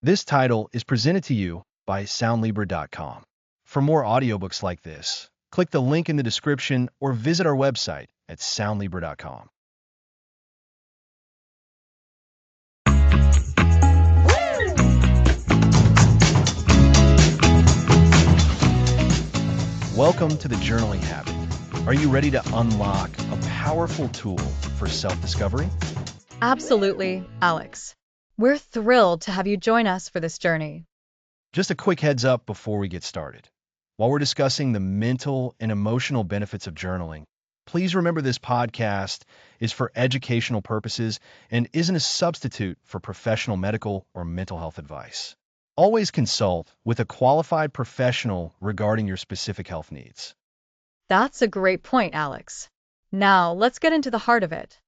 This title is presented to you by Soundlibra.com. For more audiobooks like this, click the link in the description or visit our website at Soundlibra.com. Welcome to the Journaling Habit. Are you ready to unlock a powerful tool for self-discovery? Absolutely, Alex. We're thrilled to have you join us for this journey. Just a quick heads up before we get started. While we're discussing the mental and emotional benefits of journaling, please remember this podcast is for educational purposes and isn't a substitute for professional medical or mental health advice. Always consult with a qualified professional regarding your specific health needs. That's a great point, Alex. Now, let's get into the heart of it.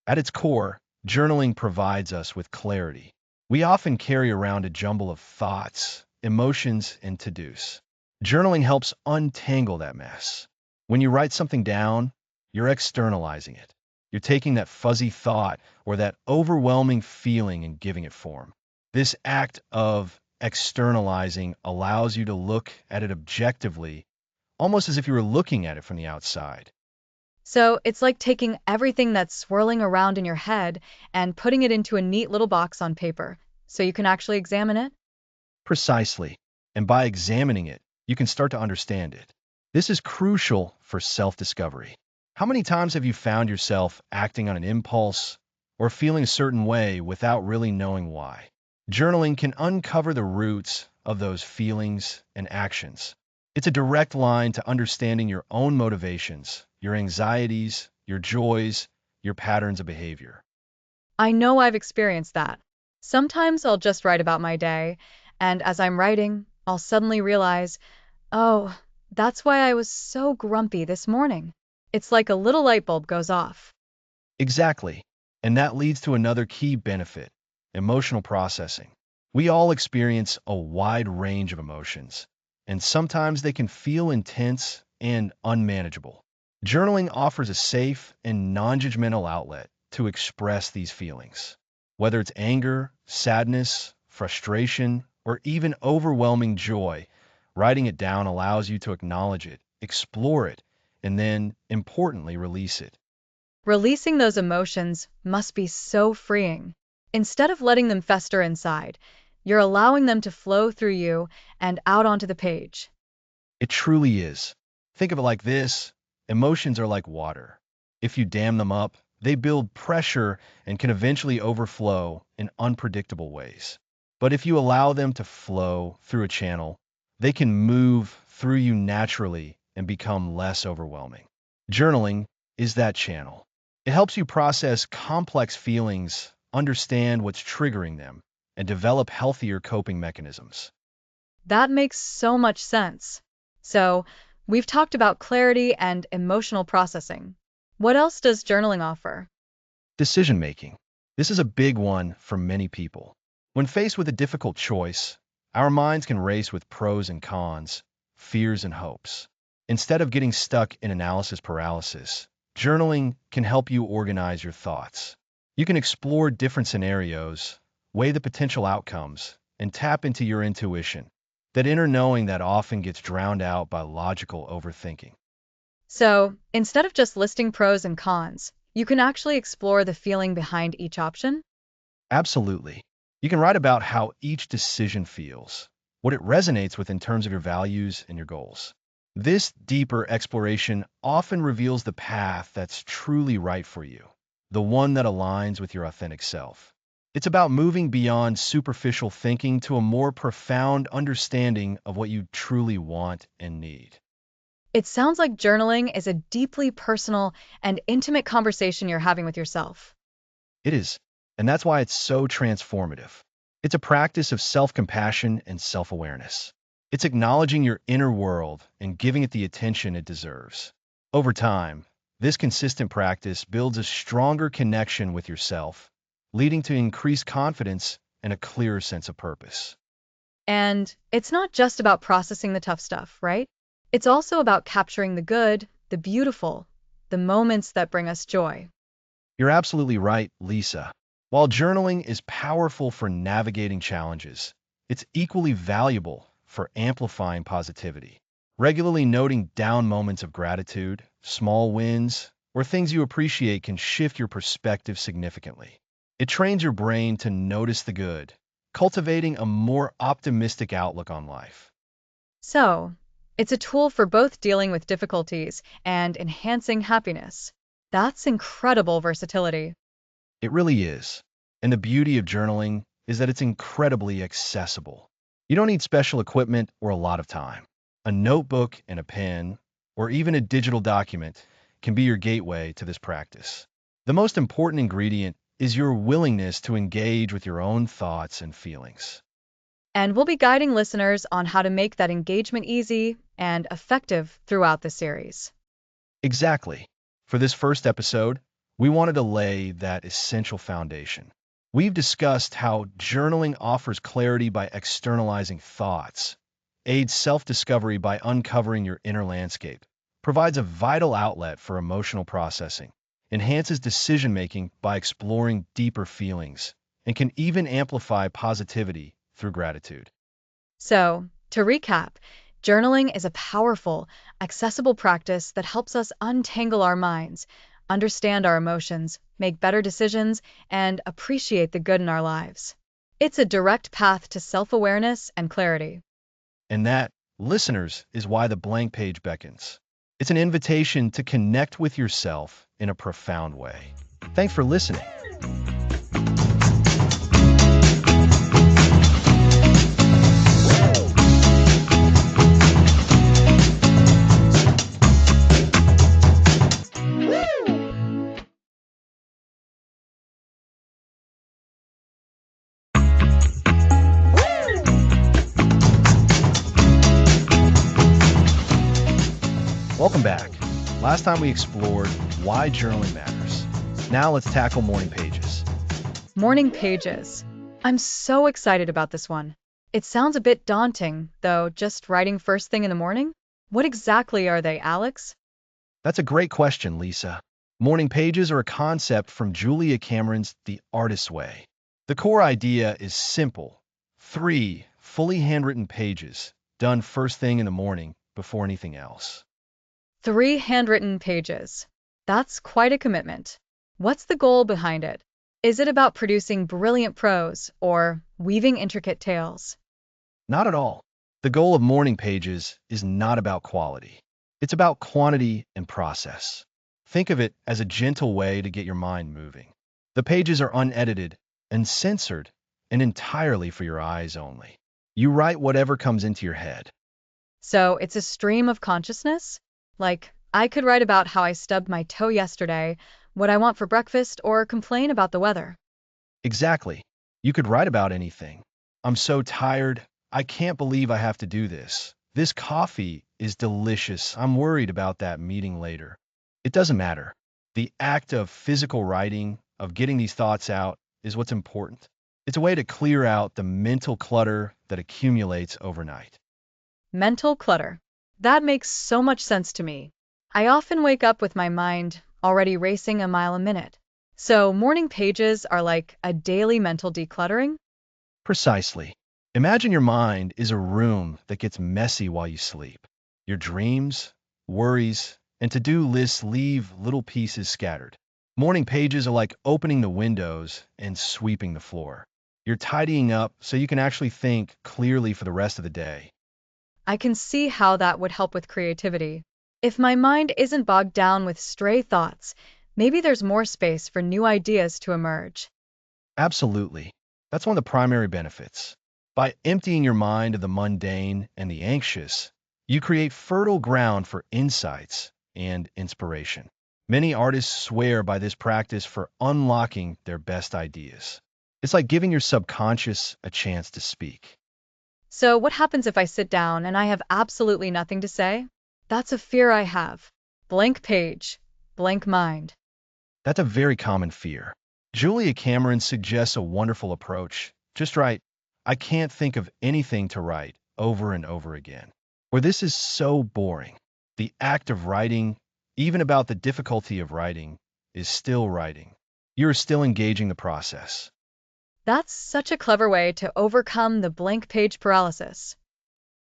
At its core, journaling provides us with clarity. We often carry around a jumble of thoughts, emotions, and to-dos. Journaling helps untangle that mess. When you write something down, you're externalizing it. You're taking that fuzzy thought or that overwhelming feeling and giving it form. This act of externalizing allows you to look at it objectively, almost as if you were looking at it from the outside. So, it's like taking everything that's swirling around in your head and putting it into a neat little box on paper so you can actually examine it? Precisely. And by examining it, you can start to understand it. This is crucial for self-discovery. How many times have you found yourself acting on an impulse or feeling a certain way without really knowing why? Journaling can uncover the roots of those feelings and actions. It's a direct line to understanding your own motivations, your anxieties, your joys, your patterns of behavior. I know I've experienced that. Sometimes I'll just write about my day, and as I'm writing, I'll suddenly realize, oh, that's why I was so grumpy this morning. It's like a little light bulb goes off. Exactly. And that leads to another key benefit, emotional processing. We all experience a wide range of emotions, and sometimes they can feel intense and unmanageable. Journaling offers a safe and non-judgmental outlet to express these feelings. Whether it's anger, sadness, frustration, or even overwhelming joy, writing it down allows you to acknowledge it, explore it, and then, importantly, release it. Releasing those emotions must be so freeing. Instead of letting them fester inside, you're allowing them to flow through you and out onto the page. It truly is. Think of it like this. Emotions are like water. If you dam them up, they build pressure and can eventually overflow in unpredictable ways. But if you allow them to flow through a channel, they can move through you naturally and become less overwhelming. Journaling is that channel. It helps you process complex feelings, understand what's triggering them, and develop healthier coping mechanisms. That makes so much sense. So, we've talked about clarity and emotional processing. What else does journaling offer? Decision making. This is a big one for many people. When faced with a difficult choice, our minds can race with pros and cons, fears and hopes. Instead of getting stuck in analysis paralysis, journaling can help you organize your thoughts. You can explore different scenarios, weigh the potential outcomes, and tap into your intuition, that inner knowing that often gets drowned out by logical overthinking. So, instead of just listing pros and cons, you can actually explore the feeling behind each option? Absolutely. You can write about how each decision feels, what it resonates with in terms of your values and your goals. This deeper exploration often reveals the path that's truly right for you, the one that aligns with your authentic self. It's about moving beyond superficial thinking to a more profound understanding of what you truly want and need. It sounds like journaling is a deeply personal and intimate conversation you're having with yourself. It is, and that's why it's so transformative. It's a practice of self-compassion and self-awareness. It's acknowledging your inner world and giving it the attention it deserves. Over time, this consistent practice builds a stronger connection with yourself, leading to increased confidence and a clearer sense of purpose. And it's not just about processing the tough stuff, right? It's also about capturing the good, the beautiful, the moments that bring us joy. You're absolutely right, Lisa. While journaling is powerful for navigating challenges, it's equally valuable for amplifying positivity. Regularly noting down moments of gratitude, small wins, or things you appreciate can shift your perspective significantly. It trains your brain to notice the good, cultivating a more optimistic outlook on life. So, it's a tool for both dealing with difficulties and enhancing happiness. That's incredible versatility. It really is. And the beauty of journaling is that it's incredibly accessible. You don't need special equipment or a lot of time. A notebook and a pen, or even a digital document, can be your gateway to this practice. The most important ingredient is your willingness to engage with your own thoughts and feelings. And we'll be guiding listeners on how to make that engagement easy and effective throughout the series. Exactly. For this first episode, we wanted to lay that essential foundation. We've discussed how journaling offers clarity by externalizing thoughts, aids self-discovery by uncovering your inner landscape, provides a vital outlet for emotional processing, enhances decision-making by exploring deeper feelings, and can even amplify positivity through gratitude. So, to recap, journaling is a powerful, accessible practice that helps us untangle our minds, understand our emotions, make better decisions, and appreciate the good in our lives. It's a direct path to self-awareness and clarity. And that, listeners, is why the blank page beckons. It's an invitation to connect with yourself in a profound way. Thanks for listening. Welcome back. Last time we explored why journaling matters. Now let's tackle morning pages. Morning pages. I'm so excited about this one. It sounds a bit daunting, though, just writing first thing in the morning? What exactly are they, Alex? That's a great question, Lisa. Morning pages are a concept from Julia Cameron's The Artist's Way. The core idea is simple. 3 fully handwritten pages, done first thing in the morning before anything else. 3 handwritten pages. That's quite a commitment. What's the goal behind it? Is it about producing brilliant prose or weaving intricate tales? Not at all. The goal of morning pages is not about quality. It's about quantity and process. Think of it as a gentle way to get your mind moving. The pages are unedited, uncensored, and entirely for your eyes only. You write whatever comes into your head. So it's a stream of consciousness? Like, I could write about how I stubbed my toe yesterday, what I want for breakfast, or complain about the weather. Exactly. You could write about anything. I'm so tired. I can't believe I have to do this. This coffee is delicious. I'm worried about that meeting later. It doesn't matter. The act of physical writing, of getting these thoughts out, is what's important. It's a way to clear out the mental clutter that accumulates overnight. Mental clutter. That makes so much sense to me. I often wake up with my mind already racing a mile a minute. So morning pages are like a daily mental decluttering? Precisely. Imagine your mind is a room that gets messy while you sleep. Your dreams, worries, and to-do lists leave little pieces scattered. Morning pages are like opening the windows and sweeping the floor. You're tidying up so you can actually think clearly for the rest of the day. I can see how that would help with creativity. If my mind isn't bogged down with stray thoughts, maybe there's more space for new ideas to emerge. Absolutely. That's one of the primary benefits. By emptying your mind of the mundane and the anxious, you create fertile ground for insights and inspiration. Many artists swear by this practice for unlocking their best ideas. It's like giving your subconscious a chance to speak. So, what happens if I sit down and I have absolutely nothing to say? That's a fear I have. Blank page, blank mind. That's a very common fear. Julia Cameron suggests a wonderful approach. Just write, I can't think of anything to write over and over again. Or this is so boring. The act of writing, even about the difficulty of writing, is still writing. you're still engaging the process. That's such a clever way to overcome the blank page paralysis.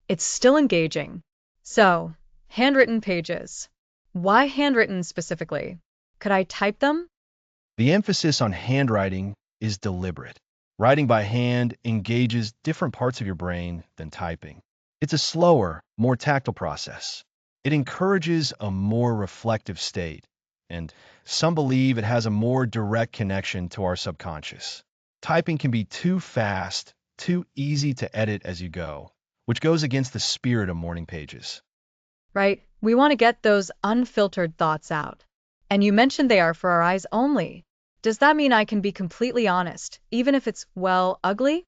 It's still engaging. So, handwritten pages. Why handwritten specifically? Could I type them? The emphasis on handwriting is deliberate. Writing by hand engages different parts of your brain than typing. It's a slower, more tactile process. It encourages a more reflective state, and some believe it has a more direct connection to our subconscious. Typing can be too fast, too easy to edit as you go, which goes against the spirit of morning pages. Right? We want to get those unfiltered thoughts out. And you mentioned they are for our eyes only. Does that mean I can be completely honest, even if it's, well, ugly?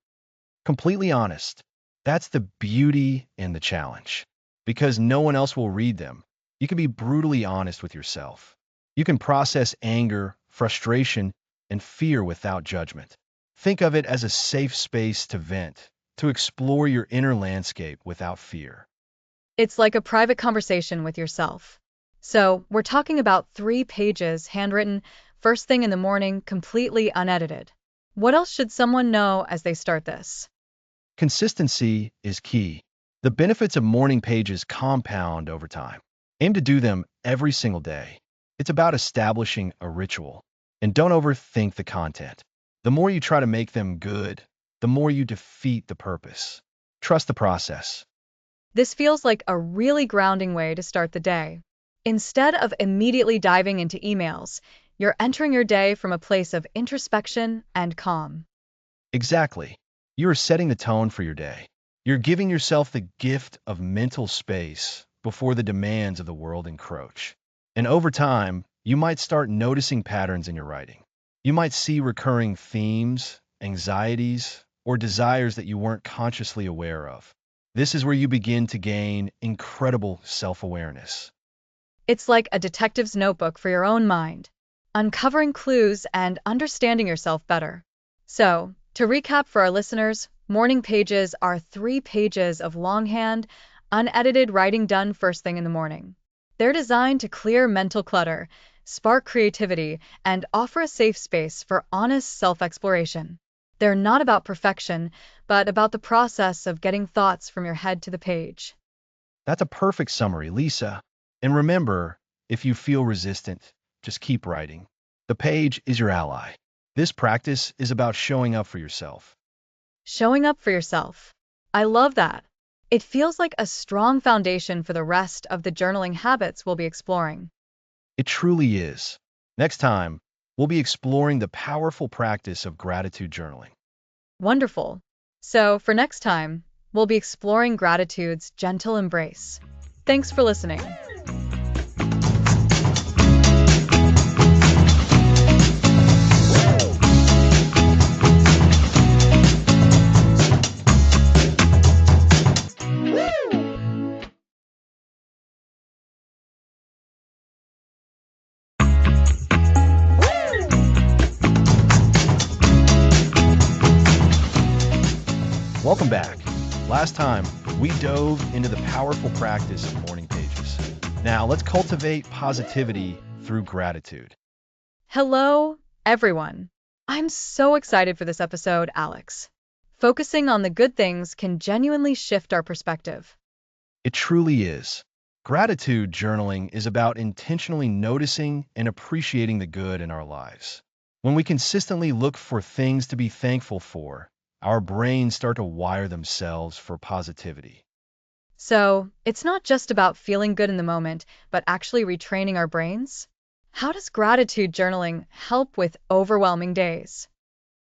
Completely honest. That's the beauty and the challenge. Because no one else will read them, you can be brutally honest with yourself. You can process anger, frustration, and fear without judgment. Think of it as a safe space to vent, to explore your inner landscape without fear. It's like a private conversation with yourself. So, we're talking about 3 pages handwritten, first thing in the morning, completely unedited. What else should someone know as they start this? Consistency is key. The benefits of morning pages compound over time. Aim to do them every single day. It's about establishing a ritual. And don't overthink the content. The more you try to make them good, the more you defeat the purpose. Trust the process. This feels like a really grounding way to start the day. Instead of immediately diving into emails, you're entering your day from a place of introspection and calm. Exactly. You are setting the tone for your day. You're giving yourself the gift of mental space before the demands of the world encroach. And over time, you might start noticing patterns in your writing. You might see recurring themes, anxieties, or desires that you weren't consciously aware of. This is where you begin to gain incredible self-awareness. It's like a detective's notebook for your own mind, uncovering clues and understanding yourself better. So, to recap for our listeners, morning pages are 3 pages of longhand, unedited writing done first thing in the morning. They're designed to clear mental clutter, spark creativity, and offer a safe space for honest self-exploration. They're not about perfection, but about the process of getting thoughts from your head to the page. That's a perfect summary, Lisa. And remember, if you feel resistant, just keep writing. The page is your ally. This practice is about showing up for yourself. Showing up for yourself. I love that. It feels like a strong foundation for the rest of the journaling habits we'll be exploring. It truly is. Next time, we'll be exploring the powerful practice of gratitude journaling. Wonderful. So, for next time, we'll be exploring gratitude's gentle embrace. Thanks for listening. Welcome back. Last time, we dove into the powerful practice of morning pages. Now, let's cultivate positivity through gratitude. Hello, everyone. I'm so excited for this episode, Alex. Focusing on the good things can genuinely shift our perspective. It truly is. Gratitude journaling is about intentionally noticing and appreciating the good in our lives. When we consistently look for things to be thankful for, our brains start to wire themselves for positivity. So, it's not just about feeling good in the moment, but actually retraining our brains? How does gratitude journaling help with overwhelming days?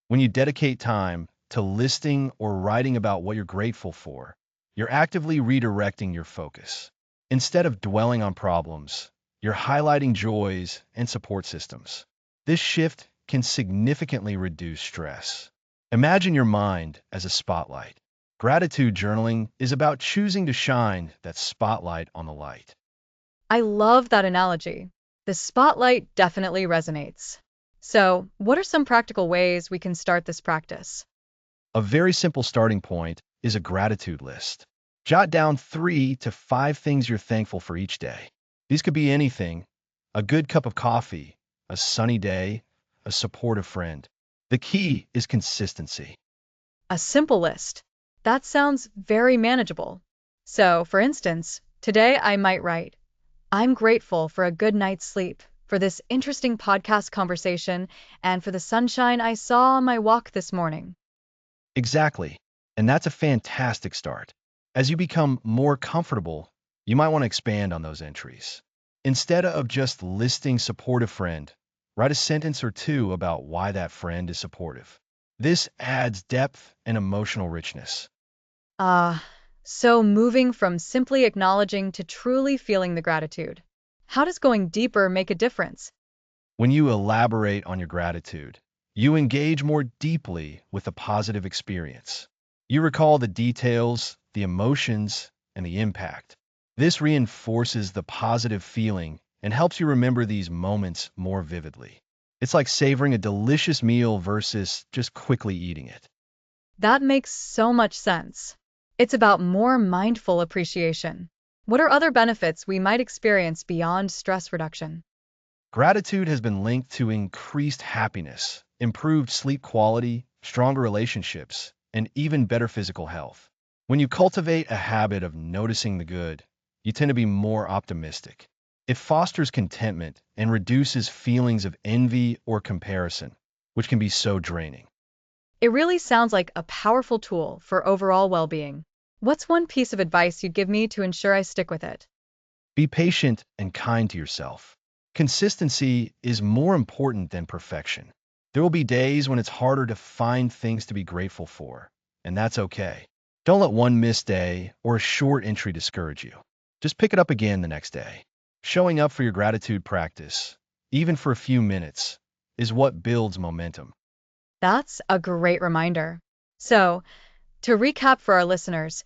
When you dedicate time to listing or writing about what you're grateful for, you're actively redirecting your focus. Instead of dwelling on problems, you're highlighting joys and support systems. This shift can significantly reduce stress. Imagine your mind as a spotlight. Gratitude journaling is about choosing to shine that spotlight on the light. I love that analogy. The spotlight definitely resonates. So, what are some practical ways we can start this practice? A very simple starting point is a gratitude list. Jot down 3 to 5 things you're thankful for each day. These could be anything: a good cup of coffee, a sunny day, a supportive friend. The key is consistency. A simple list. That sounds very manageable. So, for instance, today I might write, I'm grateful for a good night's sleep, for this interesting podcast conversation, and for the sunshine I saw on my walk this morning. Exactly. And that's a fantastic start. As you become more comfortable, you might want to expand on those entries. Instead of just listing supportive friend, write a sentence or two about why that friend is supportive. This adds depth and emotional richness. Ah, so moving from simply acknowledging to truly feeling the gratitude. How does going deeper make a difference? When you elaborate on your gratitude, you engage more deeply with a positive experience. You recall the details, the emotions, and the impact. This reinforces the positive feeling and helps you remember these moments more vividly. It's like savoring a delicious meal versus just quickly eating it. That makes so much sense. It's about more mindful appreciation. What are other benefits we might experience beyond stress reduction? Gratitude has been linked to increased happiness, improved sleep quality, stronger relationships, and even better physical health. When you cultivate a habit of noticing the good, you tend to be more optimistic. It fosters contentment and reduces feelings of envy or comparison, which can be so draining. It really sounds like a powerful tool for overall well being. What's one piece of advice you'd give me to ensure I stick with it? Be patient and kind to yourself. Consistency is more important than perfection. There will be days when it's harder to find things to be grateful for, and that's okay. Don't let one missed day or a short entry discourage you. Just pick it up again the next day. Showing up for your gratitude practice, even for a few minutes, is what builds momentum. That's a great reminder. So, to recap for our listeners,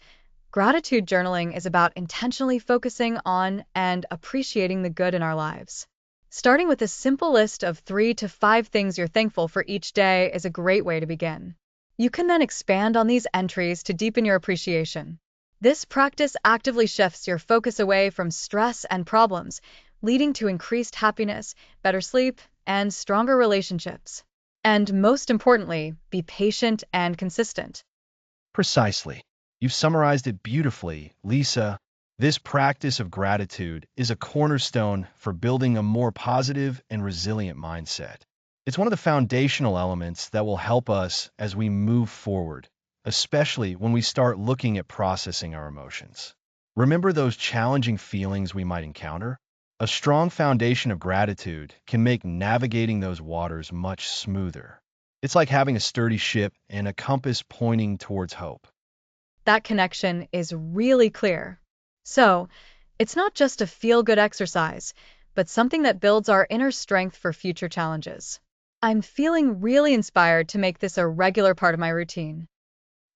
gratitude journaling is about intentionally focusing on and appreciating the good in our lives. Starting with a simple list of 3 to 5 things you're thankful for each day is a great way to begin. You can then expand on these entries to deepen your appreciation. This practice actively shifts your focus away from stress and problems, leading to increased happiness, better sleep, and stronger relationships. And most importantly, be patient and consistent. Precisely. You've summarized it beautifully, Lisa. This practice of gratitude is a cornerstone for building a more positive and resilient mindset. It's one of the foundational elements that will help us as we move forward, especially when we start looking at processing our emotions. Remember those challenging feelings we might encounter? A strong foundation of gratitude can make navigating those waters much smoother. It's like having a sturdy ship and a compass pointing towards hope. That connection is really clear. So, it's not just a feel good exercise, but something that builds our inner strength for future challenges. I'm feeling really inspired to make this a regular part of my routine.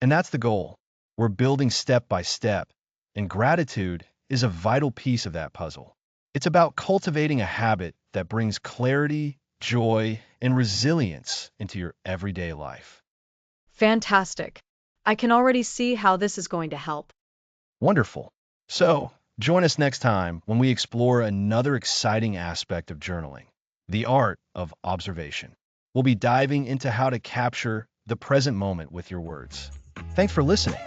And that's the goal. We're building step by step, and gratitude is a vital piece of that puzzle. It's about cultivating a habit that brings clarity, joy, and resilience into your everyday life. Fantastic. I can already see how this is going to help. Wonderful. So, join us next time when we explore another exciting aspect of journaling, the art of observation. We'll be diving into how to capture the present moment with your words. Thanks for listening.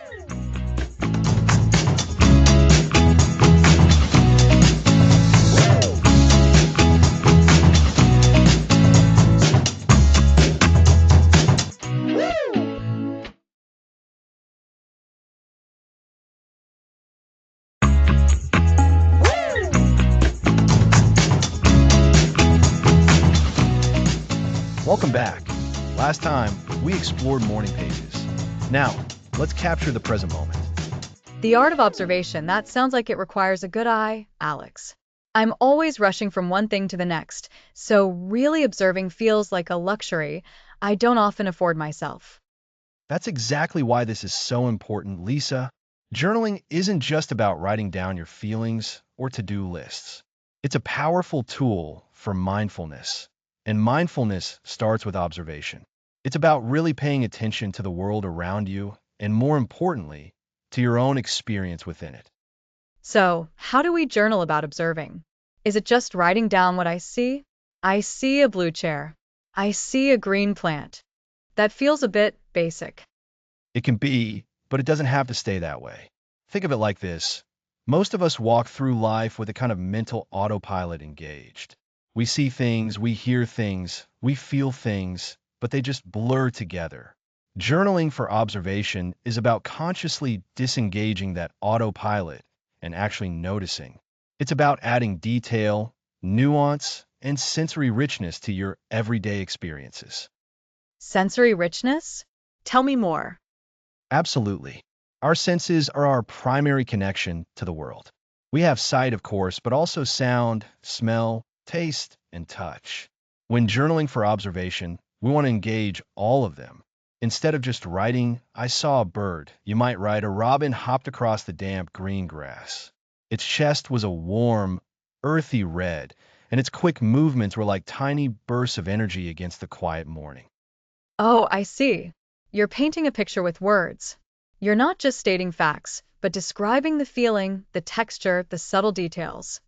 Welcome back. Last time, we explored morning pages. Now, let's capture the present moment. The art of observation, that sounds like it requires a good eye, Alex. I'm always rushing from one thing to the next, so really observing feels like a luxury I don't often afford myself. That's exactly why this is so important, Lisa. Journaling isn't just about writing down your feelings or to-do lists. It's a powerful tool for mindfulness, and mindfulness starts with observation. It's about really paying attention to the world around you, and more importantly, to your own experience within it. So, how do we journal about observing? Is it just writing down what I see? I see a blue chair. I see a green plant. That feels a bit basic. It can be, but it doesn't have to stay that way. Think of it like this. Most of us walk through life with a kind of mental autopilot engaged. We see things, we hear things, we feel things, but they just blur together. Journaling for observation is about consciously disengaging that autopilot and actually noticing. It's about adding detail, nuance, and sensory richness to your everyday experiences. Sensory richness? Tell me more. Absolutely. Our senses are our primary connection to the world. We have sight, of course, but also sound, smell, taste, and touch. When journaling for observation, we want to engage all of them. Instead of just writing, I saw a bird, you might write, a robin hopped across the damp green grass. Its chest was a warm, earthy red, and its quick movements were like tiny bursts of energy against the quiet morning. Oh, I see. You're painting a picture with words. You're not just stating facts, but describing the feeling, the texture, the subtle details.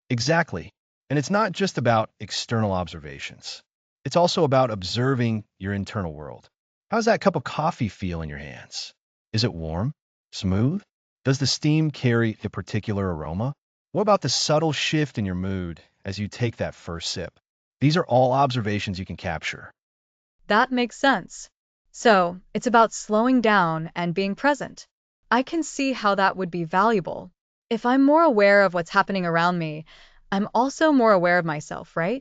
Exactly. And it's not just about external observations. It's also about observing your internal world. How's that cup of coffee feel in your hands? Is it warm? Smooth? Does the steam carry a particular aroma? What about the subtle shift in your mood as you take that first sip? These are all observations you can capture. That makes sense. So, it's about slowing down and being present. I can see how that would be valuable. If I'm more aware of what's happening around me, I'm also more aware of myself, right?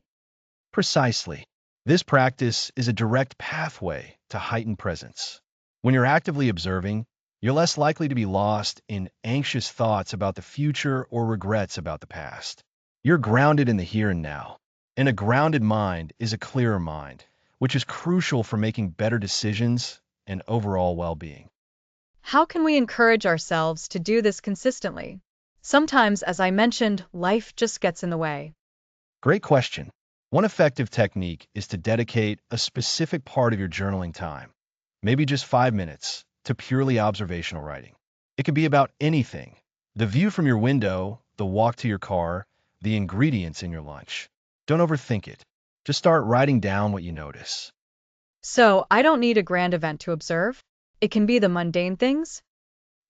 Precisely. This practice is a direct pathway to heightened presence. When you're actively observing, you're less likely to be lost in anxious thoughts about the future or regrets about the past. You're grounded in the here and now. And a grounded mind is a clearer mind, which is crucial for making better decisions and overall well-being. How can we encourage ourselves to do this consistently? Sometimes, as I mentioned, life just gets in the way. Great question. One effective technique is to dedicate a specific part of your journaling time, maybe just 5 minutes, to purely observational writing. It can be about anything: the view from your window, the walk to your car, the ingredients in your lunch. Don't overthink it. Just start writing down what you notice. So, I don't need a grand event to observe. It can be the mundane things.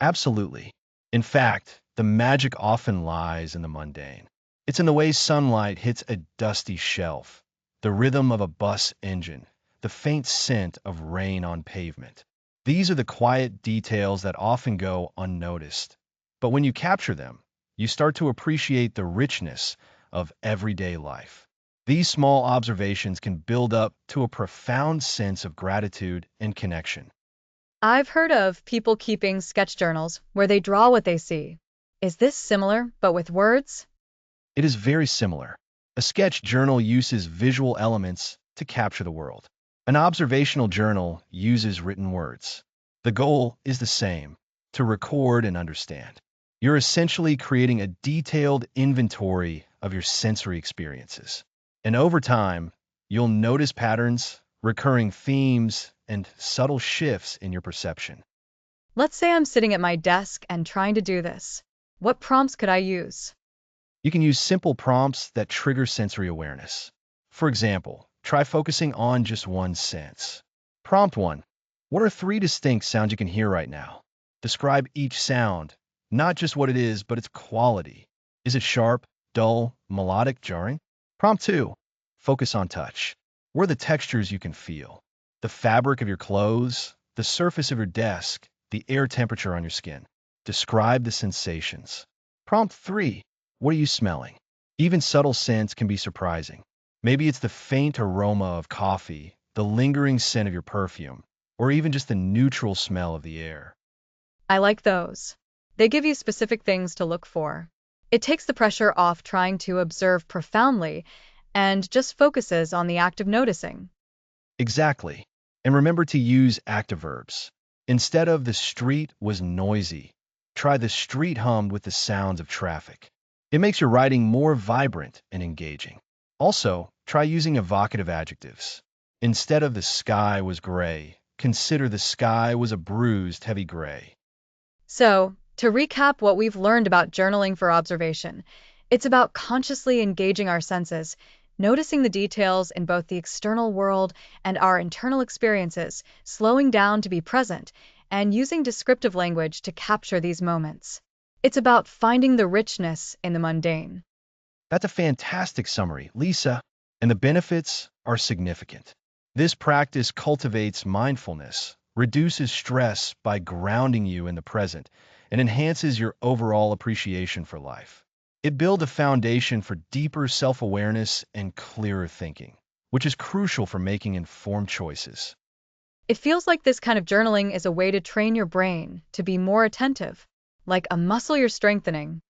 Absolutely. In fact, the magic often lies in the mundane. It's in the way sunlight hits a dusty shelf, the rhythm of a bus engine, the faint scent of rain on pavement. These are the quiet details that often go unnoticed. But when you capture them, you start to appreciate the richness of everyday life. These small observations can build up to a profound sense of gratitude and connection. I've heard of people keeping sketch journals where they draw what they see. Is this similar, but with words? It is very similar. A sketch journal uses visual elements to capture the world. An observational journal uses written words. The goal is the same: to record and understand. You're essentially creating a detailed inventory of your sensory experiences. And over time, you'll notice patterns, recurring themes, and subtle shifts in your perception. Let's say I'm sitting at my desk and trying to do this. What prompts could I use? You can use simple prompts that trigger sensory awareness. For example, try focusing on just one sense. Prompt 1. What are 3 distinct sounds you can hear right now? Describe each sound, not just what it is, but its quality. Is it sharp, dull, melodic, jarring? Prompt 2. Focus on touch. What are the textures you can feel? The fabric of your clothes, the surface of your desk, the air temperature on your skin. Describe the sensations. Prompt 3. What are you smelling? Even subtle scents can be surprising. Maybe it's the faint aroma of coffee, the lingering scent of your perfume, or even just the neutral smell of the air. I like those. They give you specific things to look for. It takes the pressure off trying to observe profoundly and just focuses on the act of noticing. Exactly. And remember to use active verbs. Instead of the street was noisy, try the street hummed with the sounds of traffic. It makes your writing more vibrant and engaging. Also, try using evocative adjectives. Instead of the sky was gray, consider the sky was a bruised, heavy gray. So, to recap what we've learned about journaling for observation, it's about consciously engaging our senses, noticing the details in both the external world and our internal experiences, slowing down to be present, and using descriptive language to capture these moments. It's about finding the richness in the mundane. That's a fantastic summary, Lisa, and the benefits are significant. This practice cultivates mindfulness, reduces stress by grounding you in the present, and enhances your overall appreciation for life. It builds a foundation for deeper self-awareness and clearer thinking, which is crucial for making informed choices. It feels like this kind of journaling is a way to train your brain to be more attentive, like a muscle you're strengthening.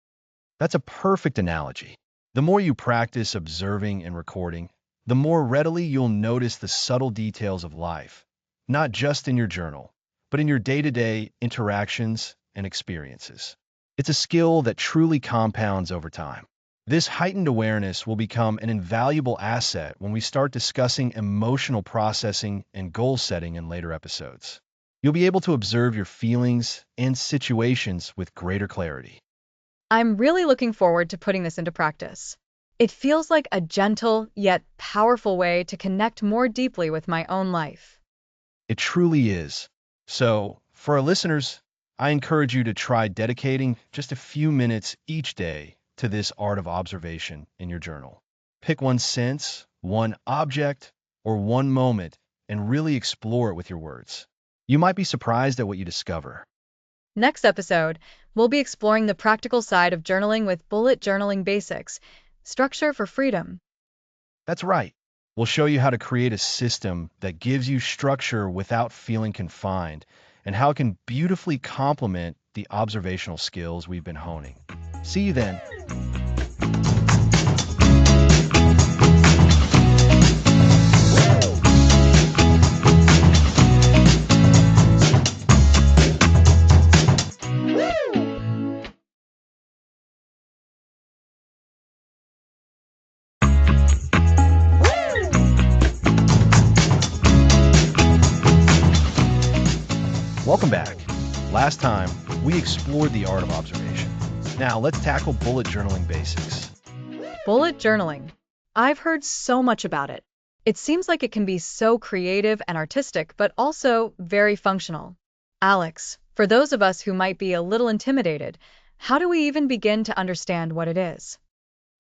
That's a perfect analogy. The more you practice observing and recording, the more readily you'll notice the subtle details of life, not just in your journal, but in your day-to-day interactions and experiences. It's a skill that truly compounds over time. This heightened awareness will become an invaluable asset when we start discussing emotional processing and goal setting in later episodes. You'll be able to observe your feelings and situations with greater clarity. I'm really looking forward to putting this into practice. It feels like a gentle yet powerful way to connect more deeply with my own life. It truly is. So, for our listeners, I encourage you to try dedicating just a few minutes each day to this art of observation in your journal. Pick one sense, one object, or one moment and really explore it with your words. You might be surprised at what you discover. Next episode, we'll be exploring the practical side of journaling with bullet journaling basics, structure for freedom. That's right. We'll show you how to create a system that gives you structure without feeling confined, and how it can beautifully complement the observational skills we've been honing. See you then. Welcome back. Last time, we explored the art of observation. Now, let's tackle bullet journaling basics. Bullet journaling. I've heard so much about it. It seems like it can be so creative and artistic, but also very functional. Alex, for those of us who might be a little intimidated, how do we even begin to understand what it is?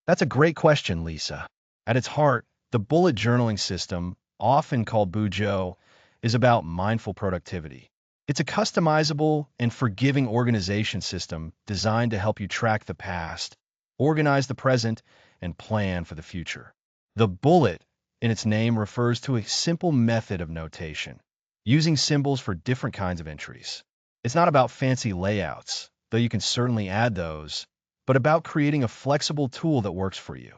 That's a great question, Lisa. At its heart, the bullet journaling system, often called Bujo, is about mindful productivity. It's a customizable and forgiving organization system designed to help you track the past, organize the present, and plan for the future. The bullet, in its name, refers to a simple method of notation, using symbols for different kinds of entries. It's not about fancy layouts, though you can certainly add those, but about creating a flexible tool that works for you.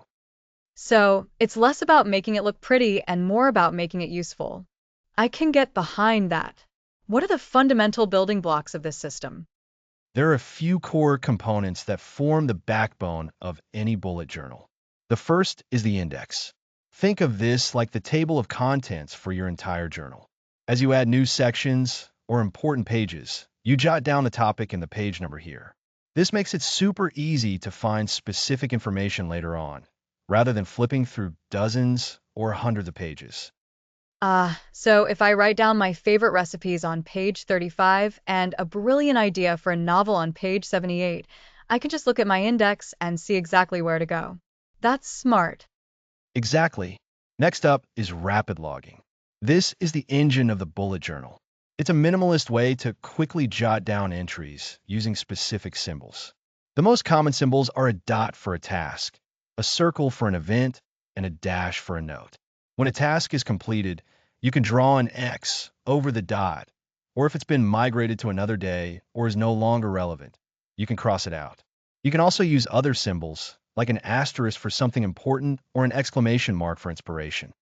So, it's less about making it look pretty and more about making it useful. I can get behind that. What are the fundamental building blocks of this system? There are a few core components that form the backbone of any bullet journal. The first is the index. Think of this like the table of contents for your entire journal. As you add new sections or important pages, you jot down the topic and the page number here. This makes it super easy to find specific information later on, rather than flipping through dozens or hundreds of pages. So if I write down my favorite recipes on page 35 and a brilliant idea for a novel on page 78, I can just look at my index and see exactly where to go. That's smart. Exactly. Next up is rapid logging. This is the engine of the bullet journal. It's a minimalist way to quickly jot down entries using specific symbols. The most common symbols are a dot for a task, a circle for an event, and a dash for a note. When a task is completed, you can draw an X over the dot, or if it's been migrated to another day or is no longer relevant, you can cross it out. You can also use other symbols, like an asterisk for something important or an exclamation mark for inspiration.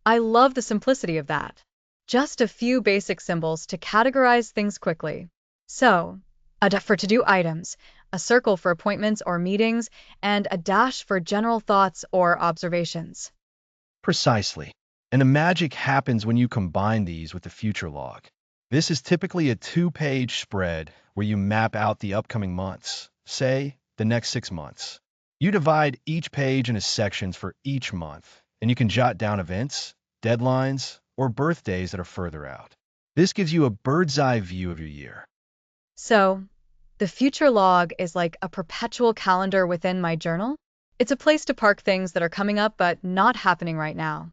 I love the simplicity of that. Just a few basic symbols to categorize things quickly. So, a dot for to-do items, a circle for appointments or meetings, and a dash for general thoughts or observations. Precisely. And the magic happens when you combine these with the future log. This is typically a two-page spread where you map out the upcoming months, say, the next 6 months. You divide each page into sections for each month, and you can jot down events, deadlines, or birthdays that are further out. This gives you a bird's eye view of your year. So, the future log is like a perpetual calendar within my journal? It's a place to park things that are coming up but not happening right now.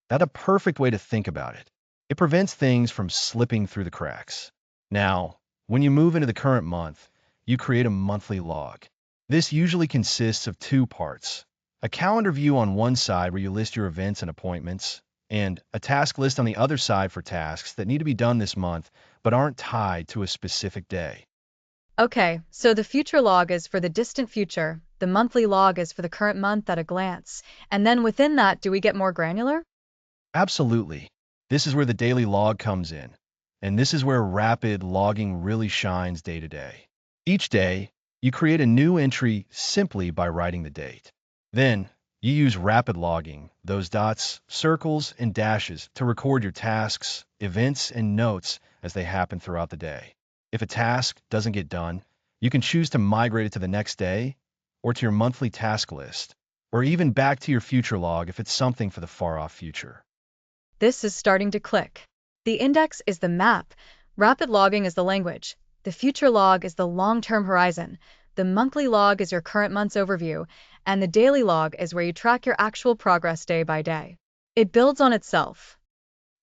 That's a perfect way to think about it. It prevents things from slipping through the cracks. Now, when you move into the current month, you create a monthly log. This usually consists of two parts: a calendar view on one side where you list your events and appointments, and a task list on the other side for tasks that need to be done this month but aren't tied to a specific day. Okay, so the future log is for the distant future, the monthly log is for the current month at a glance, and then within that, do we get more granular? Absolutely. This is where the daily log comes in, and this is where rapid logging really shines day to day. Each day, you create a new entry simply by writing the date. Then, you use rapid logging, those dots, circles, and dashes, to record your tasks, events, and notes as they happen throughout the day. If a task doesn't get done, you can choose to migrate it to the next day, or to your monthly task list, or even back to your future log if it's something for the far-off future. This is starting to click. The index is the map, rapid logging is the language, the future log is the long-term horizon, the monthly log is your current month's overview, and the daily log is where you track your actual progress day by day. It builds on itself.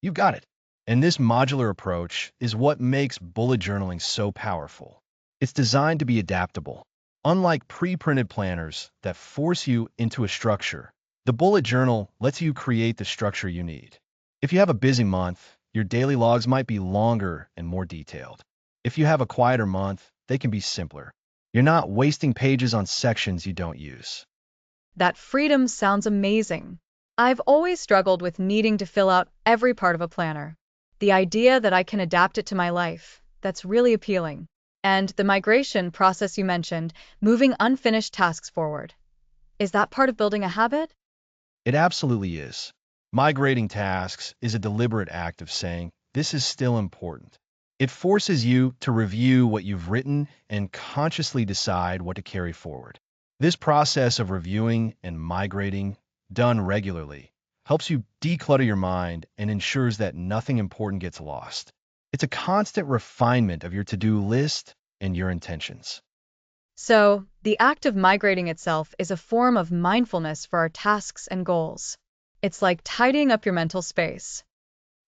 You've got it. And this modular approach is what makes bullet journaling so powerful. It's designed to be adaptable. Unlike pre-printed planners that force you into a structure, the bullet journal lets you create the structure you need. If you have a busy month, your daily logs might be longer and more detailed. If you have a quieter month, they can be simpler. You're not wasting pages on sections you don't use. That freedom sounds amazing. I've always struggled with needing to fill out every part of a planner. The idea that I can adapt it to my life, that's really appealing. And the migration process you mentioned, moving unfinished tasks forward. Is that part of building a habit? It absolutely is. Migrating tasks is a deliberate act of saying, this is still important. It forces you to review what you've written and consciously decide what to carry forward. This process of reviewing and migrating, done regularly, helps you declutter your mind and ensures that nothing important gets lost. It's a constant refinement of your to-do list and your intentions. So, the act of migrating itself is a form of mindfulness for our tasks and goals. It's like tidying up your mental space.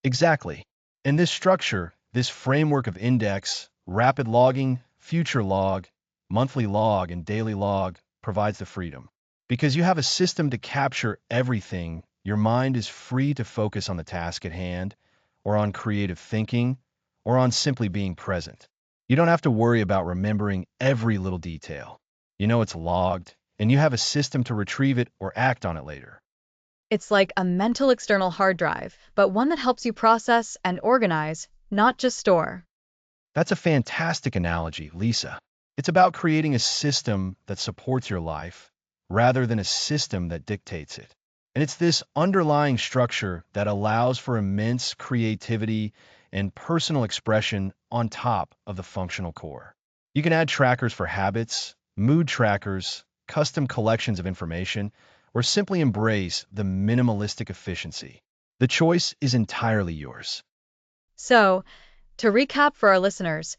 Exactly. In this structure, this framework of index, rapid logging, future log, monthly log, and daily log provides the freedom. Because you have a system to capture everything, your mind is free to focus on the task at hand, or on creative thinking, or on simply being present. You don't have to worry about remembering every little detail. You know it's logged, and you have a system to retrieve it or act on it later. It's like a mental external hard drive, but one that helps you process and organize, not just store. That's a fantastic analogy, Lisa. It's about creating a system that supports your life rather than a system that dictates it. And it's this underlying structure that allows for immense creativity and personal expression on top of the functional core. You can add trackers for habits, mood trackers, custom collections of information, or simply embrace the minimalistic efficiency. The choice is entirely yours. So, to recap for our listeners,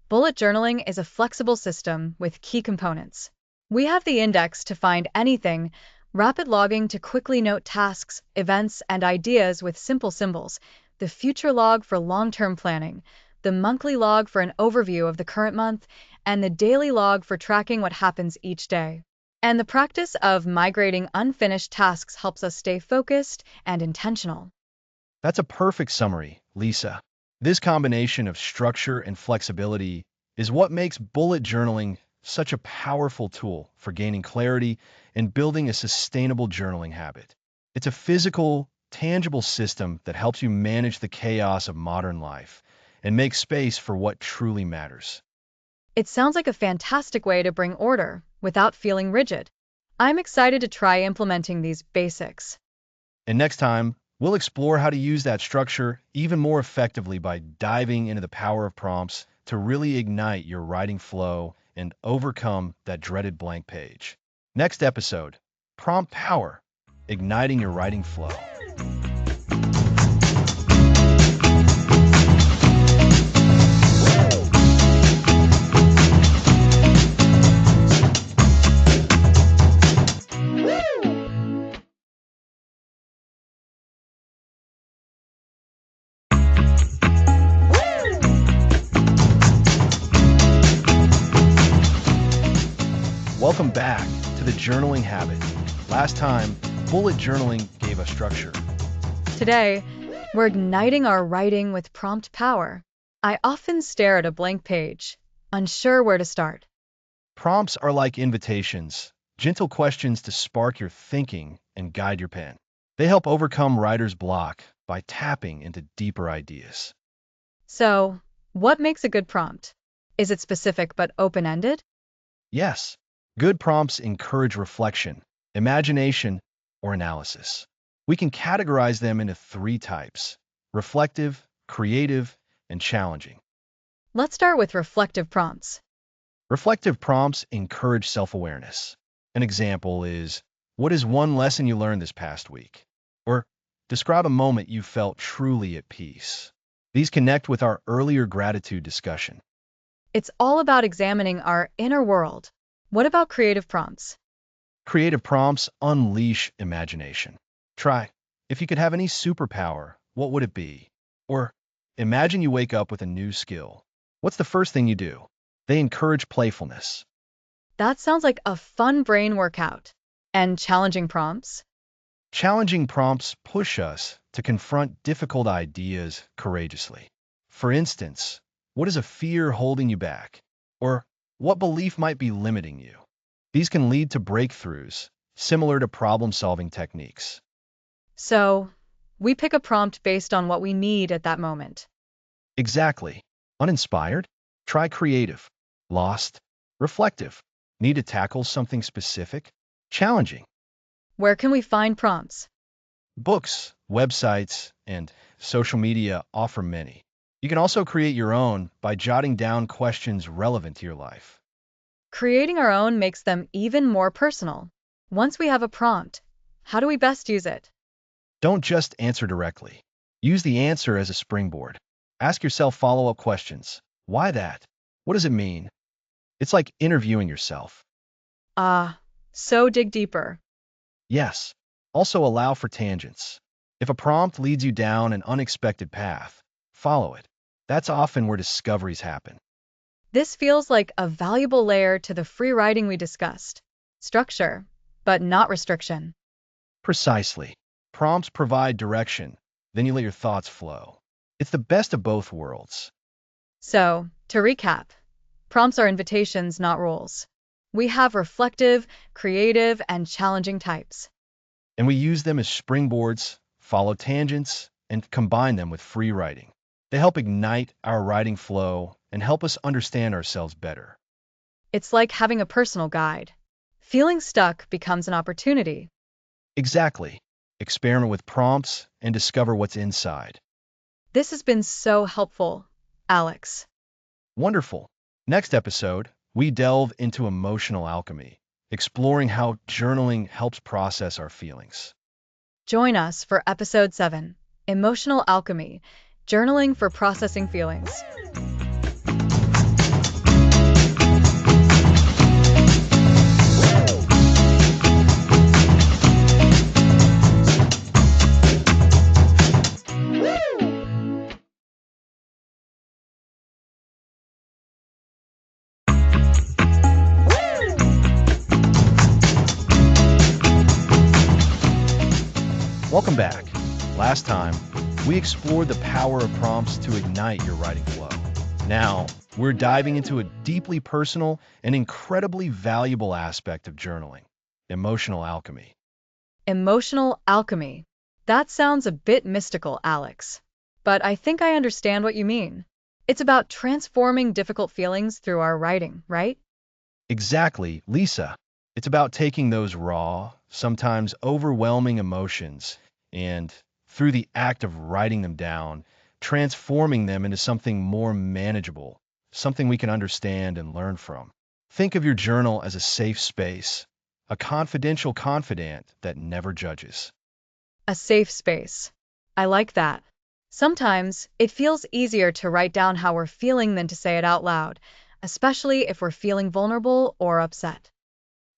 bullet journaling is a flexible system with key components. We have the index to find anything, rapid logging to quickly note tasks, events, and ideas with simple symbols, the future log for long-term planning, the monthly log for an overview of the current month, and the daily log for tracking what happens each day. And the practice of migrating unfinished tasks helps us stay focused and intentional. That's a perfect summary, Lisa. This combination of structure and flexibility is what makes bullet journaling such a powerful tool for gaining clarity and building a sustainable journaling habit. It's a physical, tangible system that helps you manage the chaos of modern life and make space for what truly matters. It sounds like a fantastic way to bring order without feeling rigid. I'm excited to try implementing these basics. And next time, we'll explore how to use that structure even more effectively by diving into the power of prompts to really ignite your writing flow and overcome that dreaded blank page. Next episode, Prompt Power, Igniting Your Writing Flow. Welcome back to the journaling habit. Last time, bullet journaling gave us structure. Today, we're igniting our writing with prompt power. I often stare at a blank page, unsure where to start. Prompts are like invitations, gentle questions to spark your thinking and guide your pen. They help overcome writer's block by tapping into deeper ideas. So, what makes a good prompt? Is it specific but open-ended? Yes, good prompts encourage reflection, imagination, or analysis. We can categorize them into three types: reflective, creative, and challenging. Let's start with reflective prompts. Reflective prompts encourage self-awareness. An example is, what is one lesson you learned this past week? Or describe a moment you felt truly at peace. These connect with our earlier gratitude discussion. It's all about examining our inner world. What about creative prompts? Creative prompts unleash imagination. Try, if you could have any superpower, what would it be? Or imagine you wake up with a new skill. What's the first thing you do? They encourage playfulness. That sounds like a fun brain workout. And challenging prompts? Challenging prompts push us to confront difficult ideas courageously. For instance, what is a fear holding you back? Or what belief might be limiting you? These can lead to breakthroughs, similar to problem-solving techniques. So, we pick a prompt based on what we need at that moment. Exactly. Uninspired? Try creative. Lost? Reflective. Need to tackle something specific? Challenging. Where can we find prompts? Books, websites, and social media offer many. You can also create your own by jotting down questions relevant to your life. Creating our own makes them even more personal. Once we have a prompt, how do we best use it? Don't just answer directly. Use the answer as a springboard. Ask yourself follow-up questions. Why that? What does it mean? It's like interviewing yourself. So dig deeper. Yes. Also allow for tangents. If a prompt leads you down an unexpected path, follow it. That's often where discoveries happen. This feels like a valuable layer to the free writing we discussed. Structure, but not restriction. Precisely. Prompts provide direction, then you let your thoughts flow. It's the best of both worlds. So, to recap, prompts are invitations, not rules. We have reflective, creative, and challenging types. And we use them as springboards, follow tangents, and combine them with free writing. They help ignite our writing flow and help us understand ourselves better. It's like having a personal guide. Feeling stuck becomes an opportunity. Exactly. Experiment with prompts and discover what's inside. This has been so helpful, Alex. Wonderful. Next episode, we delve into emotional alchemy, exploring how journaling helps process our feelings. Join us for episode 7, Emotional Alchemy, Journaling for Processing Feelings. Welcome back. Last time, we explored the power of prompts to ignite your writing flow. Now, we're diving into a deeply personal and incredibly valuable aspect of journaling: emotional alchemy. Emotional alchemy. That sounds a bit mystical, Alex. But I think I understand what you mean. It's about transforming difficult feelings through our writing, right? Exactly, Lisa. It's about taking those raw, sometimes overwhelming emotions and, through the act of writing them down, transforming them into something more manageable, something we can understand and learn from. Think of your journal as a safe space, a confidential confidant that never judges. A safe space. I like that. Sometimes it feels easier to write down how we're feeling than to say it out loud, especially if we're feeling vulnerable or upset.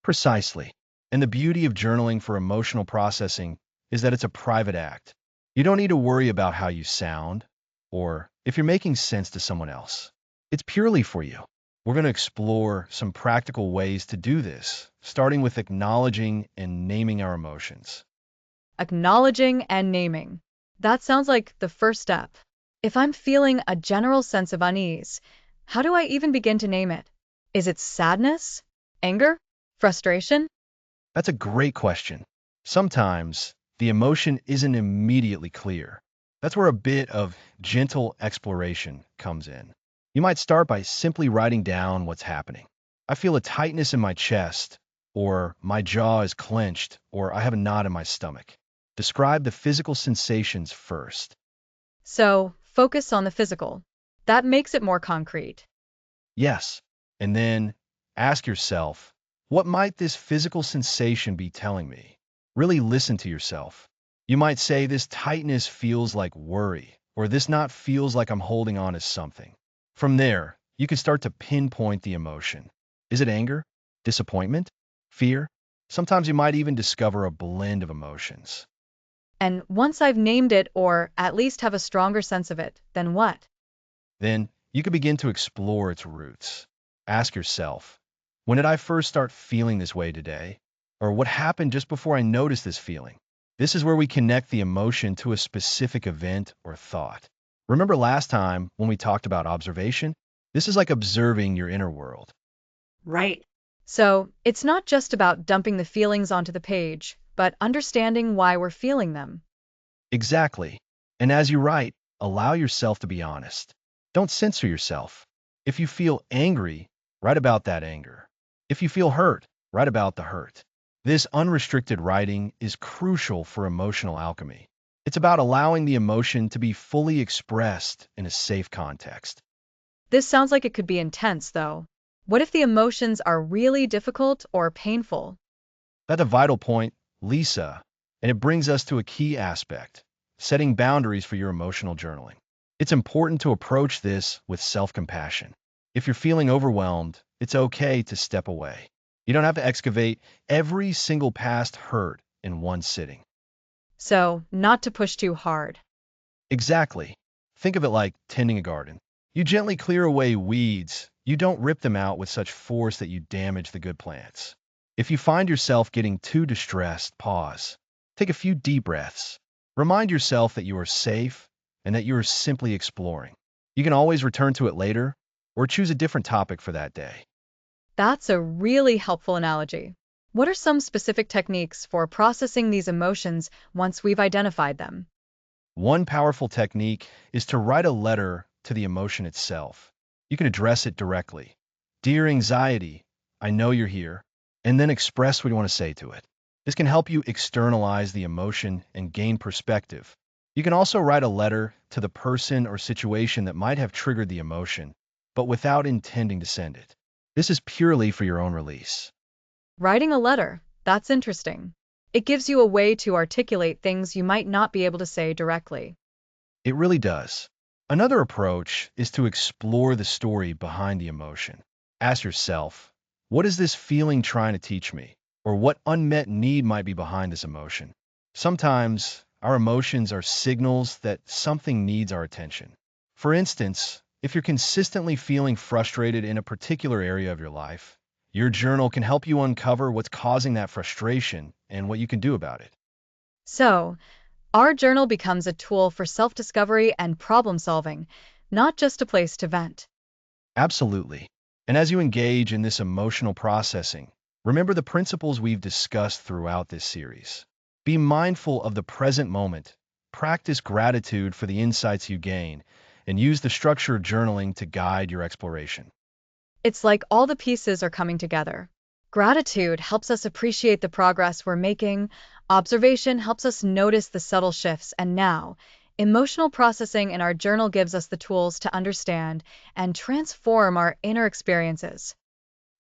Precisely. And the beauty of journaling for emotional processing is that it's a private act. You don't need to worry about how you sound or if you're making sense to someone else. It's purely for you. We're going to explore some practical ways to do this, starting with acknowledging and naming our emotions. Acknowledging and naming. That sounds like the first step. If I'm feeling a general sense of unease, how do I even begin to name it? Is it sadness? Anger? Frustration? That's a great question. Sometimes the emotion isn't immediately clear. That's where a bit of gentle exploration comes in. You might start by simply writing down what's happening. I feel a tightness in my chest, or my jaw is clenched, or I have a knot in my stomach. Describe the physical sensations first. So, focus on the physical. That makes it more concrete. Yes. And then ask yourself, what might this physical sensation be telling me? Really listen to yourself. You might say this tightness feels like worry, or this knot feels like I'm holding on to something. From there, you can start to pinpoint the emotion. Is it anger? Disappointment? Fear? Sometimes you might even discover a blend of emotions. And once I've named it, or at least have a stronger sense of it, then what? Then you can begin to explore its roots. Ask yourself, when did I first start feeling this way today? Or what happened just before I noticed this feeling? This is where we connect the emotion to a specific event or thought. Remember last time when we talked about observation? This is like observing your inner world. Right. So, it's not just about dumping the feelings onto the page, but understanding why we're feeling them. Exactly. And as you write, allow yourself to be honest. Don't censor yourself. If you feel angry, write about that anger. If you feel hurt, write about the hurt. This unrestricted writing is crucial for emotional alchemy. It's about allowing the emotion to be fully expressed in a safe context. This sounds like it could be intense, though. What if the emotions are really difficult or painful? That's a vital point, Lisa, and it brings us to a key aspect, setting boundaries for your emotional journaling. It's important to approach this with self-compassion. If you're feeling overwhelmed, it's okay to step away. You don't have to excavate every single past hurt in one sitting. So, not to push too hard. Exactly. Think of it like tending a garden. You gently clear away weeds. You don't rip them out with such force that you damage the good plants. If you find yourself getting too distressed, pause. Take a few deep breaths. Remind yourself that you are safe and that you are simply exploring. You can always return to it later or choose a different topic for that day. That's a really helpful analogy. What are some specific techniques for processing these emotions once we've identified them? One powerful technique is to write a letter to the emotion itself. You can address it directly. Dear anxiety, I know you're here, and then express what you want to say to it. This can help you externalize the emotion and gain perspective. You can also write a letter to the person or situation that might have triggered the emotion, but without intending to send it. This is purely for your own release. Writing a letter. That's interesting. It gives you a way to articulate things you might not be able to say directly. It really does. Another approach is to explore the story behind the emotion. Ask yourself, what is this feeling trying to teach me? Or what unmet need might be behind this emotion? Sometimes our emotions are signals that something needs our attention. For instance, if you're consistently feeling frustrated in a particular area of your life, your journal can help you uncover what's causing that frustration and what you can do about it. So, our journal becomes a tool for self-discovery and problem-solving, not just a place to vent. Absolutely. And as you engage in this emotional processing, remember the principles we've discussed throughout this series. Be mindful of the present moment, practice gratitude for the insights you gain, and use the structure of journaling to guide your exploration. It's like all the pieces are coming together. Gratitude helps us appreciate the progress we're making, observation helps us notice the subtle shifts, and now, emotional processing in our journal gives us the tools to understand and transform our inner experiences.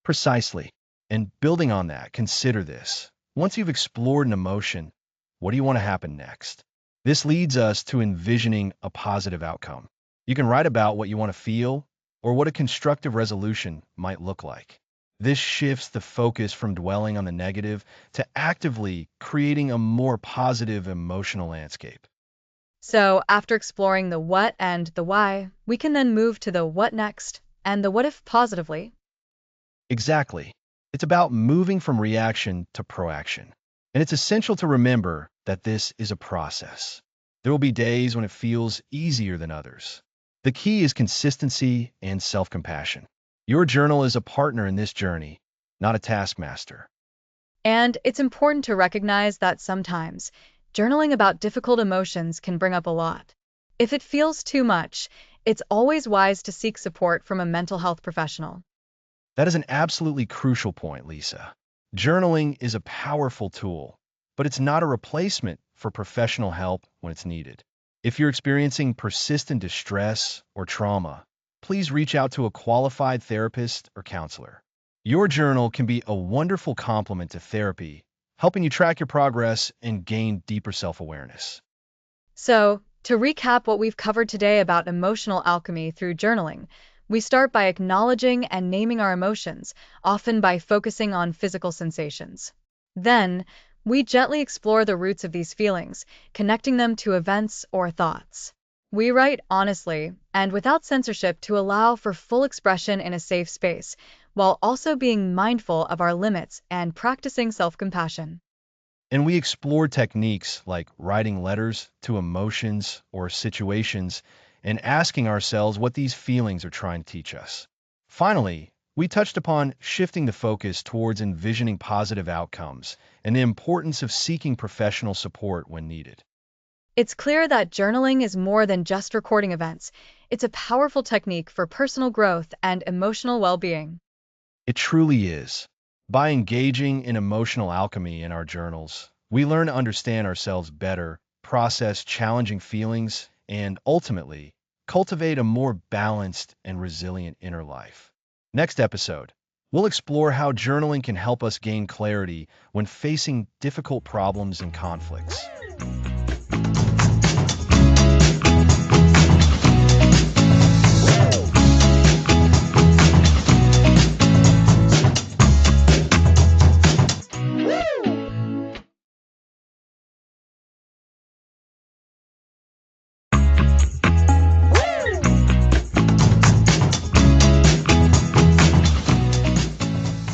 Precisely. And building on that, consider this. Once you've explored an emotion, what do you want to happen next? This leads us to envisioning a positive outcome. You can write about what you want to feel or what a constructive resolution might look like. This shifts the focus from dwelling on the negative to actively creating a more positive emotional landscape. So, after exploring the what and the why, we can then move to the what next and the what if positively. Exactly. It's about moving from reaction to proaction. And it's essential to remember that this is a process. There will be days when it feels easier than others. The key is consistency and self-compassion. Your journal is a partner in this journey, not a taskmaster. And it's important to recognize that sometimes journaling about difficult emotions can bring up a lot. If it feels too much, it's always wise to seek support from a mental health professional. That is an absolutely crucial point, Lisa. Journaling is a powerful tool, but it's not a replacement for professional help when it's needed. If you're experiencing persistent distress or trauma, please reach out to a qualified therapist or counselor. Your journal can be a wonderful complement to therapy, helping you track your progress and gain deeper self-awareness. So, to recap what we've covered today about emotional alchemy through journaling, we start by acknowledging and naming our emotions, often by focusing on physical sensations. Then, we gently explore the roots of these feelings, connecting them to events or thoughts. We write honestly and without censorship to allow for full expression in a safe space, while also being mindful of our limits and practicing self-compassion. And we explore techniques like writing letters to emotions or situations and asking ourselves what these feelings are trying to teach us. Finally, we touched upon shifting the focus towards envisioning positive outcomes and the importance of seeking professional support when needed. It's clear that journaling is more than just recording events. It's a powerful technique for personal growth and emotional well-being. It truly is. By engaging in emotional alchemy in our journals, we learn to understand ourselves better, process challenging feelings, and ultimately cultivate a more balanced and resilient inner life. Next episode, we'll explore how journaling can help us gain clarity when facing difficult problems and conflicts.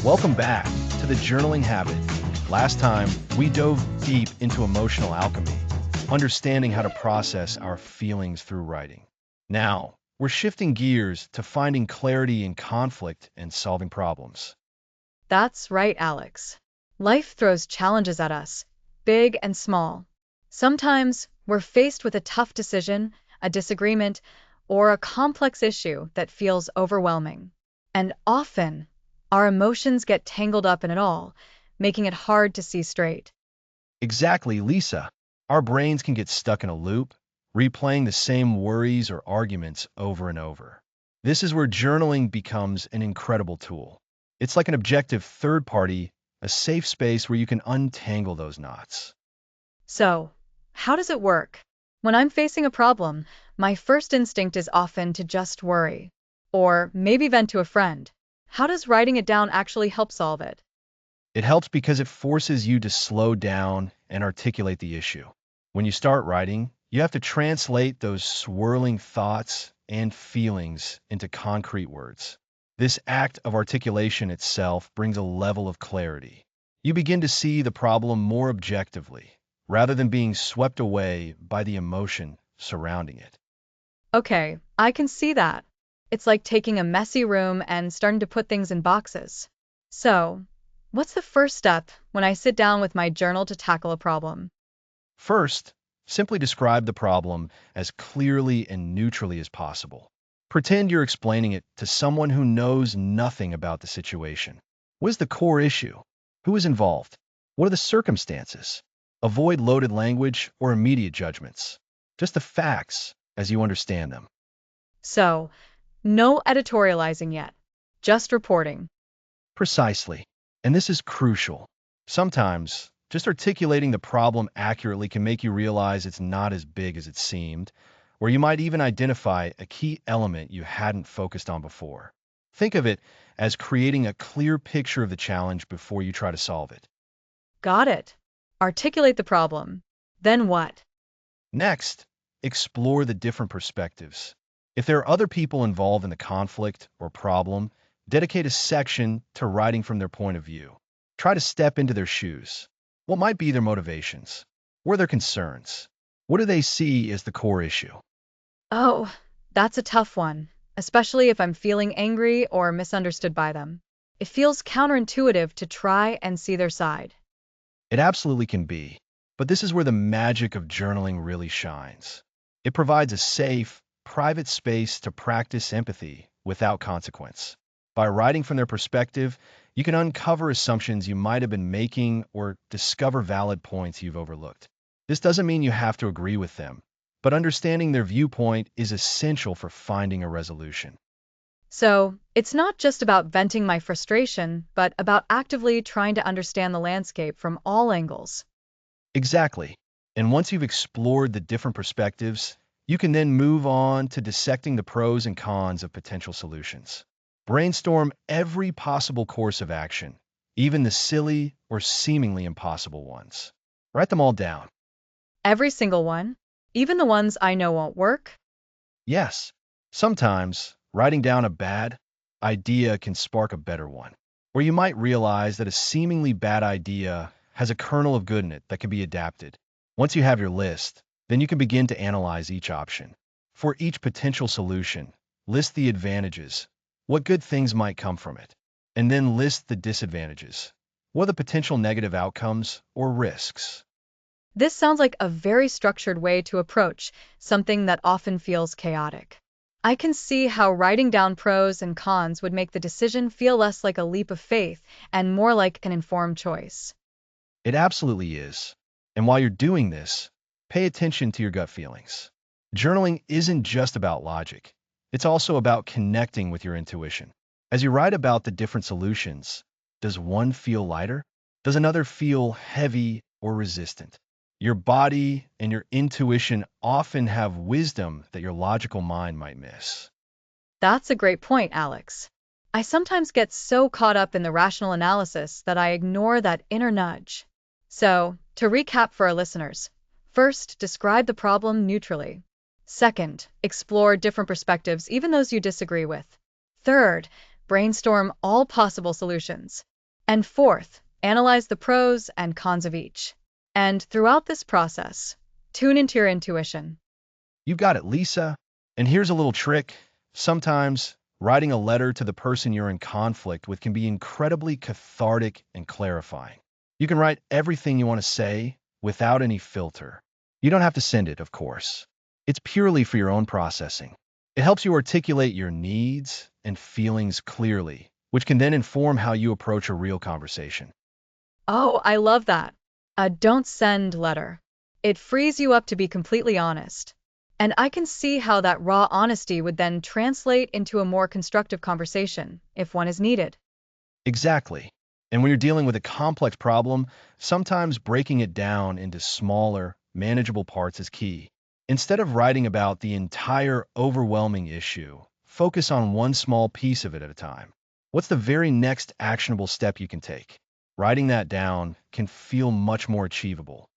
Welcome back to the Journaling Habit. Last time, we dove deep into emotional alchemy, understanding how to process our feelings through writing. Now, we're shifting gears to finding clarity in conflict and solving problems. That's right, Alex. Life throws challenges at us, big and small. Sometimes we're faced with a tough decision, a disagreement, or a complex issue that feels overwhelming. And often, our emotions get tangled up in it all, making it hard to see straight. Exactly, Lisa. Our brains can get stuck in a loop, replaying the same worries or arguments over and over. This is where journaling becomes an incredible tool. It's like an objective third party, a safe space where you can untangle those knots. So, how does it work? When I'm facing a problem, my first instinct is often to just worry, or maybe vent to a friend. How does writing it down actually help solve it? It helps because it forces you to slow down and articulate the issue. When you start writing, you have to translate those swirling thoughts and feelings into concrete words. This act of articulation itself brings a level of clarity. You begin to see the problem more objectively, rather than being swept away by the emotion surrounding it. Okay, I can see that. It's like taking a messy room and starting to put things in boxes. So, what's the first step when I sit down with my journal to tackle a problem? First, simply describe the problem as clearly and neutrally as possible. Pretend you're explaining it to someone who knows nothing about the situation. What is the core issue? Who is involved? What are the circumstances? Avoid loaded language or immediate judgments. Just the facts as you understand them. So, no editorializing yet, just reporting. Precisely. And this is crucial. Sometimes, just articulating the problem accurately can make you realize it's not as big as it seemed, or you might even identify a key element you hadn't focused on before. Think of it as creating a clear picture of the challenge before you try to solve it. Got it. Articulate the problem. Then what? Next, explore the different perspectives. If there are other people involved in the conflict or problem, dedicate a section to writing from their point of view. Try to step into their shoes. What might be their motivations? What are their concerns? What do they see as the core issue? Oh, that's a tough one, especially if I'm feeling angry or misunderstood by them. It feels counterintuitive to try and see their side. It absolutely can be, but this is where the magic of journaling really shines. It provides a safe, private space to practice empathy without consequence. By writing from their perspective, you can uncover assumptions you might have been making or discover valid points you've overlooked. This doesn't mean you have to agree with them, but understanding their viewpoint is essential for finding a resolution. So, it's not just about venting my frustration, but about actively trying to understand the landscape from all angles. Exactly. And once you've explored the different perspectives, you can then move on to dissecting the pros and cons of potential solutions. Brainstorm every possible course of action, even the silly or seemingly impossible ones. Write them all down. Every single one, even the ones I know won't work. Yes, sometimes writing down a bad idea can spark a better one, or you might realize that a seemingly bad idea has a kernel of good in it that can be adapted. Once you have your list, then you can begin to analyze each option. For each potential solution, list the advantages, what good things might come from it, and then list the disadvantages, what are the potential negative outcomes or risks. This sounds like a very structured way to approach something that often feels chaotic. I can see how writing down pros and cons would make the decision feel less like a leap of faith and more like an informed choice. It absolutely is. And while you're doing this, pay attention to your gut feelings. Journaling isn't just about logic. It's also about connecting with your intuition. As you write about the different solutions, does one feel lighter? Does another feel heavy or resistant? Your body and your intuition often have wisdom that your logical mind might miss. That's a great point, Alex. I sometimes get so caught up in the rational analysis that I ignore that inner nudge. So, to recap for our listeners, first, describe the problem neutrally. Second, explore different perspectives, even those you disagree with. Third, brainstorm all possible solutions. And fourth, analyze the pros and cons of each. And throughout this process, tune into your intuition. You got it, Lisa. And here's a little trick. Sometimes writing a letter to the person you're in conflict with can be incredibly cathartic and clarifying. You can write everything you want to say without any filter. You don't have to send it, of course. It's purely for your own processing. It helps you articulate your needs and feelings clearly, which can then inform how you approach a real conversation. Oh, I love that. A don't send letter. It frees you up to be completely honest. And I can see how that raw honesty would then translate into a more constructive conversation, if one is needed. Exactly. And when you're dealing with a complex problem, sometimes breaking it down into smaller, manageable parts is key. Instead of writing about the entire overwhelming issue, focus on one small piece of it at a time. What's the very next actionable step you can take? Writing that down can feel much more achievable.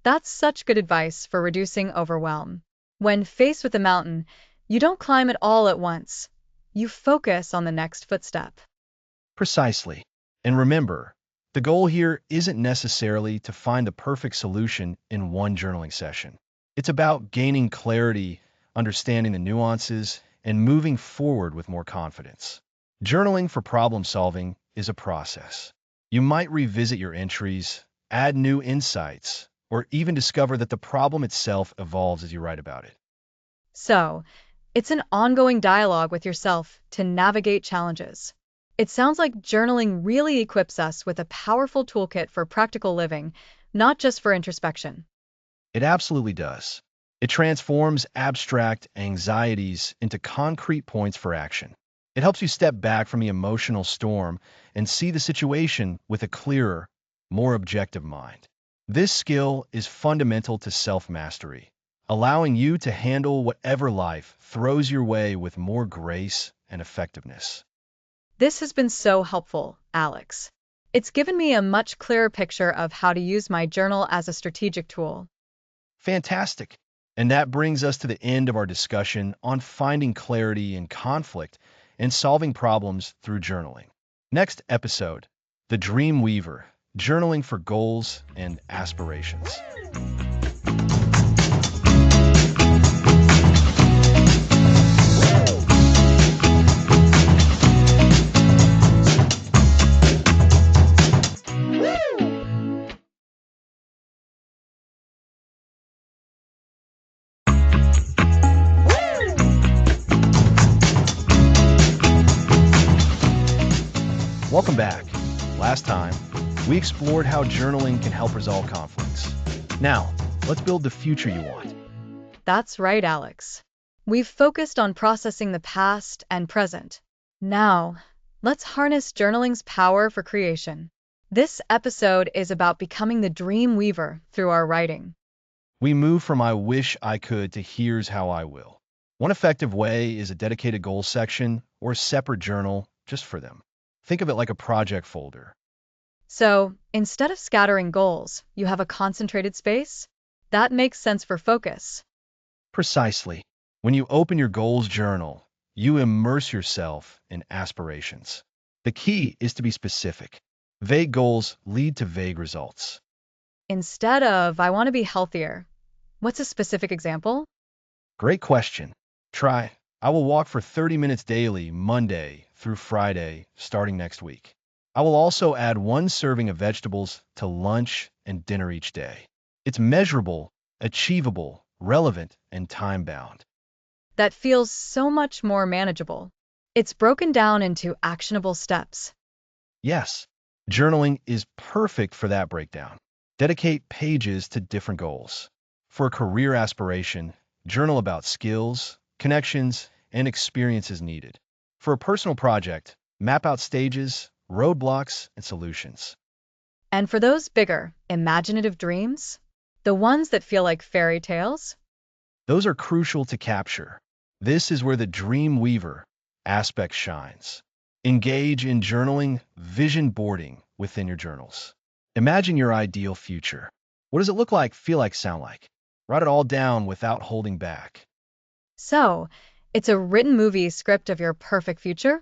That's such good advice for reducing overwhelm. When faced with a mountain, you don't climb it all at once. You focus on the next footstep. Precisely. And remember, the goal here isn't necessarily to find the perfect solution in one journaling session. It's about gaining clarity, understanding the nuances, and moving forward with more confidence. Journaling for problem solving is a process. You might revisit your entries, add new insights, or even discover that the problem itself evolves as you write about it. So, it's an ongoing dialogue with yourself to navigate challenges. It sounds like journaling really equips us with a powerful toolkit for practical living, not just for introspection. It absolutely does. It transforms abstract anxieties into concrete points for action. It helps you step back from the emotional storm and see the situation with a clearer, more objective mind. This skill is fundamental to self-mastery, allowing you to handle whatever life throws your way with more grace and effectiveness. This has been so helpful, Alex. It's given me a much clearer picture of how to use my journal as a strategic tool. Fantastic. And that brings us to the end of our discussion on finding clarity in conflict and solving problems through journaling. Next episode, The Dream Weaver, Journaling for Goals and Aspirations. Welcome back. Last time, we explored how journaling can help resolve conflicts. Now, let's build the future you want. That's right, Alex. We've focused on processing the past and present. Now, let's harness journaling's power for creation. This episode is about becoming the dream weaver through our writing. We move from I wish I could to here's how I will. One effective way is a dedicated goals section or a separate journal just for them. Think of it like a project folder. So, instead of scattering goals, you have a concentrated space? That makes sense for focus. Precisely. When you open your goals journal, you immerse yourself in aspirations. The key is to be specific. Vague goals lead to vague results. Instead of, I want to be healthier, what's a specific example? Great question. Try, I will walk for 30 minutes daily, Monday through Friday, starting next week. I will also add one serving of vegetables to lunch and dinner each day. It's measurable, achievable, relevant, and time-bound. That feels so much more manageable. It's broken down into actionable steps. Yes, journaling is perfect for that breakdown. Dedicate pages to different goals. For a career aspiration, journal about skills, connections, and experiences needed. For a personal project, map out stages, roadblocks, and solutions. And for those bigger, imaginative dreams, the ones that feel like fairy tales, Those are crucial to capture. This is where the dream weaver aspect shines. Engage in journaling, vision boarding within your journals. Imagine your ideal future. What does it look like, feel like, sound like? Write it all down without holding back. so it's a written movie script of your perfect future?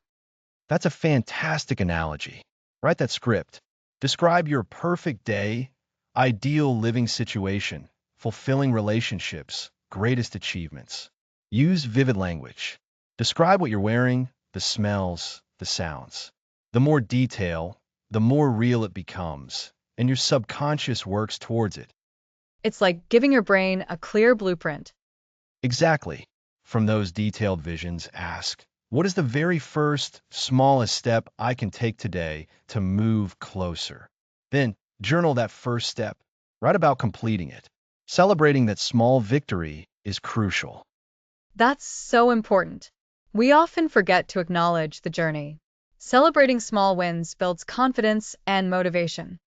That's a fantastic analogy. Write that script. Describe your perfect day, ideal living situation, fulfilling relationships, greatest achievements. Use vivid language. Describe what you're wearing, the smells, the sounds. The more detail, the more real it becomes, and your subconscious works towards it. It's like giving your brain a clear blueprint. Exactly. From those detailed visions, ask, what is the very first, smallest step I can take today to move closer? Then, journal that first step. Write about completing it. Celebrating that small victory is crucial. That's so important. We often forget to acknowledge the journey. Celebrating small wins builds confidence and motivation.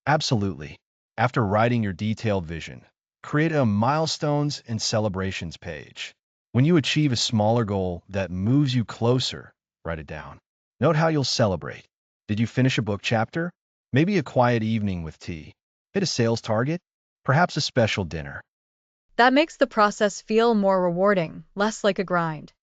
Absolutely. After writing your detailed vision, create a milestones and celebrations page. When you achieve a smaller goal that moves you closer, write it down. Note how you'll celebrate. Did you finish a book chapter? Maybe a quiet evening with tea. Hit a sales target? Perhaps a special dinner. That makes the process feel more rewarding, less like a grind.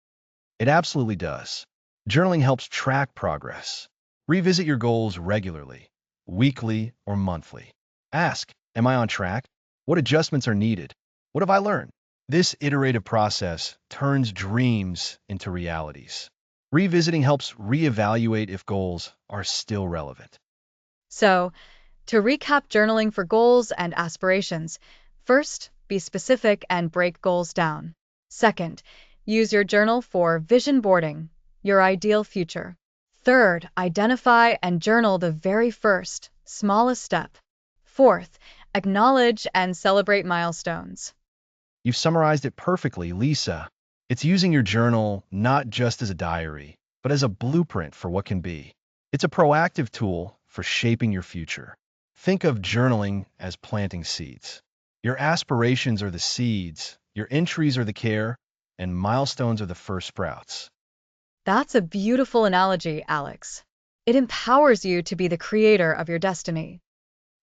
It absolutely does. Journaling helps track progress. Revisit your goals regularly, weekly or monthly. Ask, am I on track? What adjustments are needed? What have I learned? This iterative process turns dreams into realities. Revisiting helps reevaluate if goals are still relevant. So, to recap journaling for goals and aspirations, first, be specific and break goals down. Second, use your journal for vision boarding, your ideal future. Third, identify and journal the very first, smallest step. Fourth, acknowledge and celebrate milestones. You've summarized it perfectly, Lisa. It's using your journal not just as a diary, but as a blueprint for what can be. It's a proactive tool for shaping your future. Think of journaling as planting seeds. Your aspirations are the seeds, your entries are the care, and milestones are the first sprouts. That's a beautiful analogy, Alex. It empowers you to be the creator of your destiny.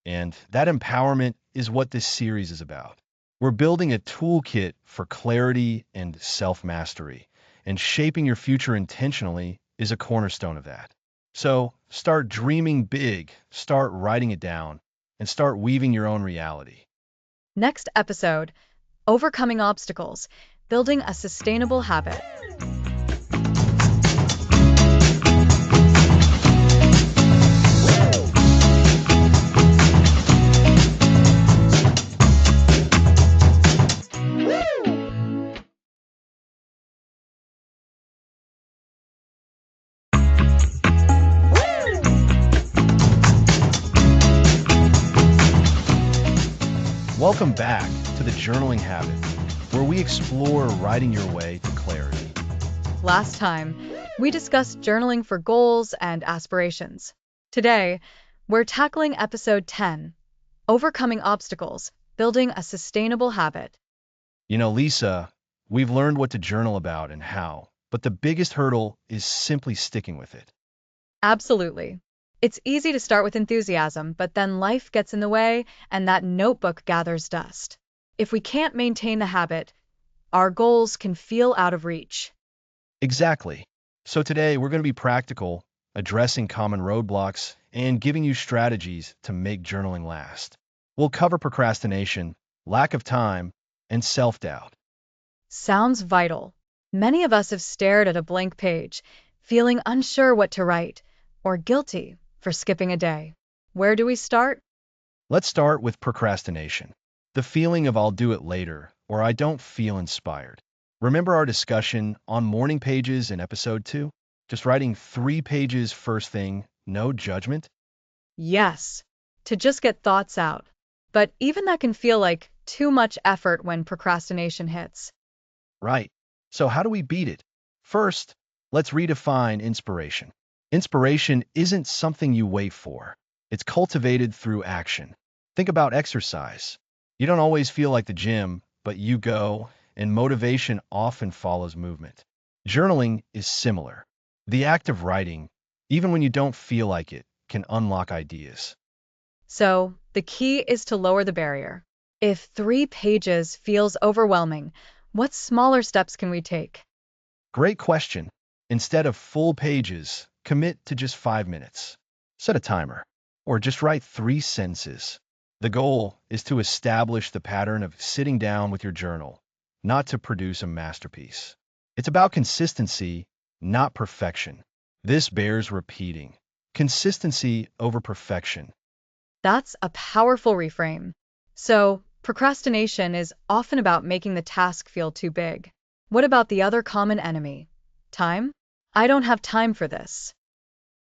And that empowerment is what this series is about. We're building a toolkit for clarity and self-mastery, and shaping your future intentionally is a cornerstone of that. So start dreaming big, start writing it down, and start weaving your own reality. Next episode, Overcoming Obstacles, Building a Sustainable Habit. Welcome back to the Journaling Habit, where we explore writing your way to clarity. Last time, we discussed journaling for goals and aspirations. Today, we're tackling episode 10, Overcoming Obstacles, Building a Sustainable Habit. Lisa, we've learned what to journal about and how, but the biggest hurdle is simply sticking with it. Absolutely. It's easy to start with enthusiasm, but then life gets in the way and that notebook gathers dust. If we can't maintain the habit, our goals can feel out of reach. Exactly. So today we're going to be practical, addressing common roadblocks, and giving you strategies to make journaling last. We'll cover procrastination, lack of time, and self-doubt. Sounds vital. Many of us have stared at a blank page, feeling unsure what to write, or guilty for skipping a day. Where do we start? Let's start with procrastination. The feeling of I'll do it later, or I don't feel inspired. Remember our discussion on morning pages in episode 2? Just writing 3 pages first thing, no judgment? Yes, to just get thoughts out. But even that can feel like too much effort when procrastination hits. Right. So how do we beat it? First, let's redefine inspiration. Inspiration isn't something you wait for. It's cultivated through action. Think about exercise. You don't always feel like the gym, but you go, and motivation often follows movement. Journaling is similar. The act of writing, even when you don't feel like it, can unlock ideas. So, the key is to lower the barrier. If 3 pages feels overwhelming, what smaller steps can we take? Great question. Instead of full pages, commit to just 5 minutes. Set a timer, or just write 3 sentences. The goal is to establish the pattern of sitting down with your journal, not to produce a masterpiece. It's about consistency, not perfection. This bears repeating. Consistency over perfection. That's a powerful reframe. So, procrastination is often about making the task feel too big. What about the other common enemy? Time? I don't have time for this.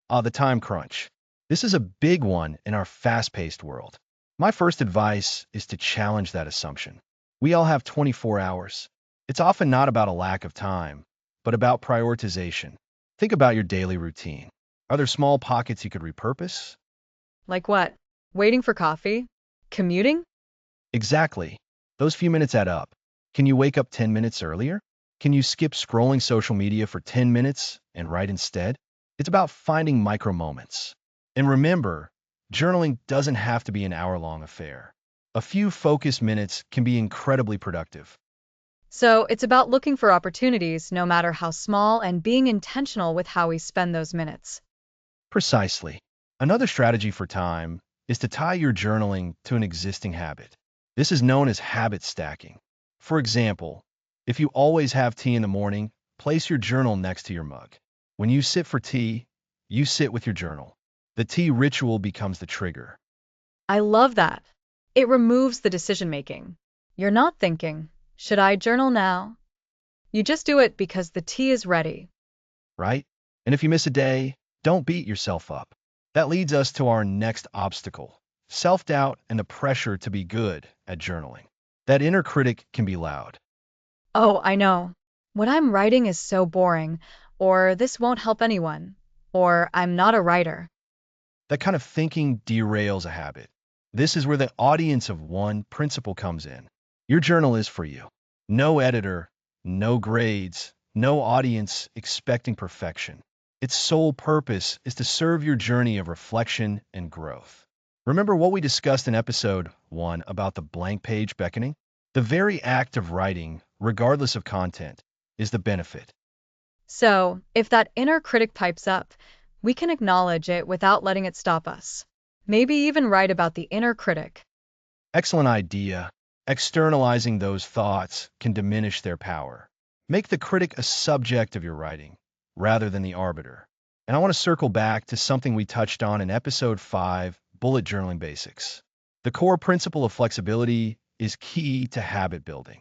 The time crunch. This is a big one in our fast-paced world. My first advice is to challenge that assumption. We all have 24 hours. It's often not about a lack of time, but about prioritization. Think about your daily routine. Are there small pockets you could repurpose? Like what? Waiting for coffee? Commuting? Exactly. Those few minutes add up. Can you wake up 10 minutes earlier? Can you skip scrolling social media for 10 minutes and write instead? It's about finding micro moments. And remember, journaling doesn't have to be an hour-long affair. A few focused minutes can be incredibly productive. So, it's about looking for opportunities, no matter how small, and being intentional with how we spend those minutes. Precisely. Another strategy for time is to tie your journaling to an existing habit. This is known as habit stacking. For example, if you always have tea in the morning, place your journal next to your mug. When you sit for tea, you sit with your journal. The tea ritual becomes the trigger. I love that. It removes the decision making. You're not thinking, should I journal now? You just do it because the tea is ready. Right? And if you miss a day, don't beat yourself up. That leads us to our next obstacle, self-doubt and the pressure to be good at journaling. That inner critic can be loud. Oh, I know. What I'm writing is so boring. or this won't help anyone, or I'm not a writer. That kind of thinking derails a habit. This is where the audience of one principle comes in. Your journal is for you. No editor, no grades, no audience expecting perfection. Its sole purpose is to serve your journey of reflection and growth. Remember what we discussed in episode 1 about the blank page beckoning? The very act of writing, regardless of content, is the benefit. So, if that inner critic pipes up, we can acknowledge it without letting it stop us. Maybe even write about the inner critic. Excellent idea. Externalizing those thoughts can diminish their power. Make the critic a subject of your writing, rather than the arbiter. And I want to circle back to something we touched on in episode 5, Bullet Journaling Basics. The core principle of flexibility is key to habit building.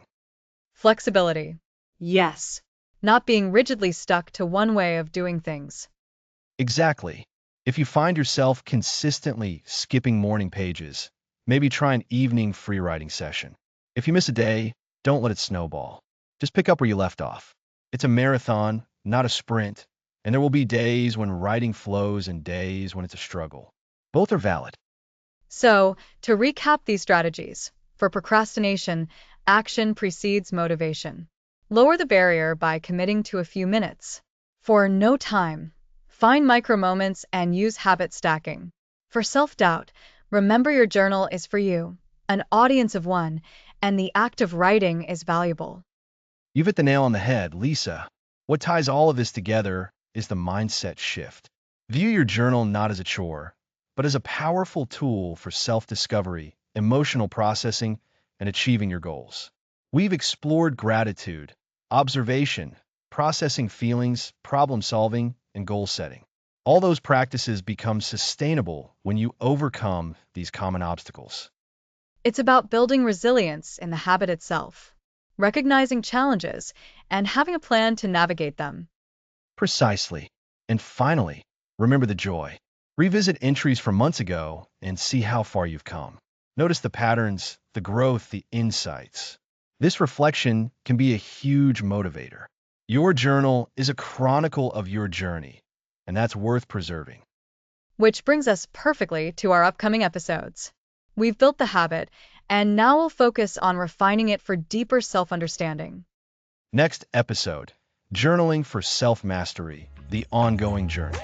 Flexibility. Yes. Not being rigidly stuck to one way of doing things. Exactly. If you find yourself consistently skipping morning pages, maybe try an evening free writing session. If you miss a day, don't let it snowball. Just pick up where you left off. It's a marathon, not a sprint, and there will be days when writing flows and days when it's a struggle. Both are valid. So, to recap these strategies, for procrastination, action precedes motivation. Lower the barrier by committing to a few minutes. For no time, find micro moments and use habit stacking. For self-doubt, remember your journal is for you, an audience of one, and the act of writing is valuable. You've hit the nail on the head, Lisa. What ties all of this together is the mindset shift. View your journal not as a chore, but as a powerful tool for self-discovery, emotional processing, and achieving your goals. We've explored gratitude, observation, processing feelings, problem solving, and goal setting. All those practices become sustainable when you overcome these common obstacles. It's about building resilience in the habit itself, recognizing challenges, and having a plan to navigate them. Precisely. And finally, remember the joy. Revisit entries from months ago and see how far you've come. Notice the patterns, the growth, the insights. This reflection can be a huge motivator. Your journal is a chronicle of your journey, and that's worth preserving. Which brings us perfectly to our upcoming episodes. We've built the habit, and now we'll focus on refining it for deeper self-understanding. Next episode, Journaling for Self-Mastery, the Ongoing Journey.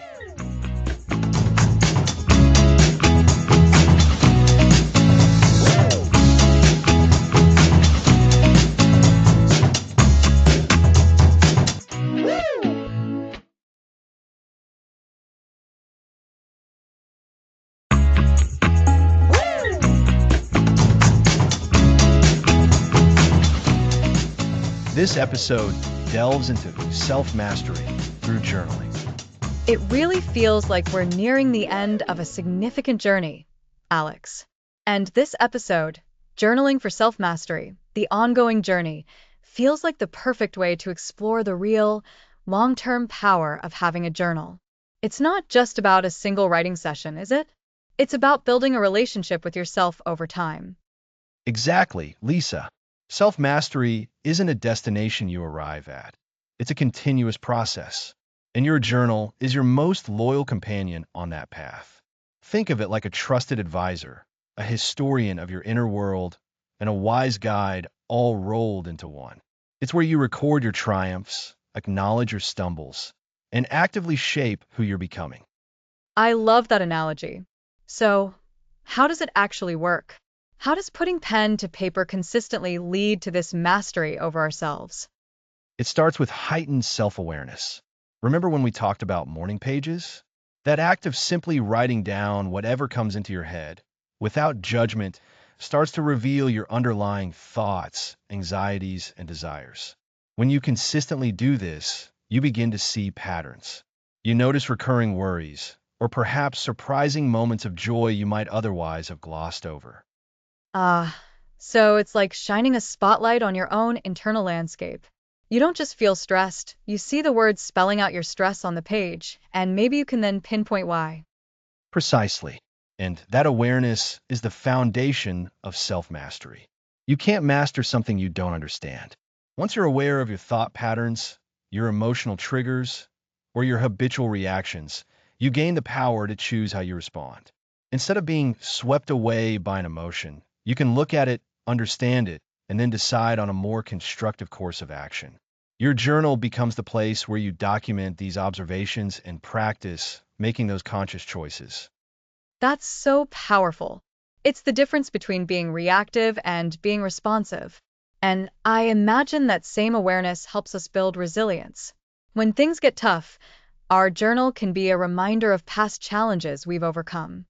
This episode delves into self-mastery through journaling. It really feels like we're nearing the end of a significant journey, Alex. And this episode, Journaling for Self-Mastery, the Ongoing Journey, feels like the perfect way to explore the real, long-term power of having a journal. It's not just about a single writing session, is it? It's about building a relationship with yourself over time. Exactly, Lisa. Self-mastery isn't a destination you arrive at. It's a continuous process, and your journal is your most loyal companion on that path. Think of it like a trusted advisor, a historian of your inner world, and a wise guide all rolled into one. It's where you record your triumphs, acknowledge your stumbles, and actively shape who you're becoming. I love that analogy. So, how does it actually work? How does putting pen to paper consistently lead to this mastery over ourselves? It starts with heightened self-awareness. Remember when we talked about morning pages? That act of simply writing down whatever comes into your head, without judgment, starts to reveal your underlying thoughts, anxieties, and desires. When you consistently do this, you begin to see patterns. You notice recurring worries, or perhaps surprising moments of joy you might otherwise have glossed over. Ah, so it's like shining a spotlight on your own internal landscape. You don't just feel stressed, you see the words spelling out your stress on the page, and maybe you can then pinpoint why. Precisely. And that awareness is the foundation of self-mastery. You can't master something you don't understand. Once you're aware of your thought patterns, your emotional triggers, or your habitual reactions, you gain the power to choose how you respond. Instead of being swept away by an emotion, you can look at it, understand it, and then decide on a more constructive course of action. Your journal becomes the place where you document these observations and practice making those conscious choices. That's so powerful. It's the difference between being reactive and being responsive. And I imagine that same awareness helps us build resilience. When things get tough, our journal can be a reminder of past challenges we've overcome.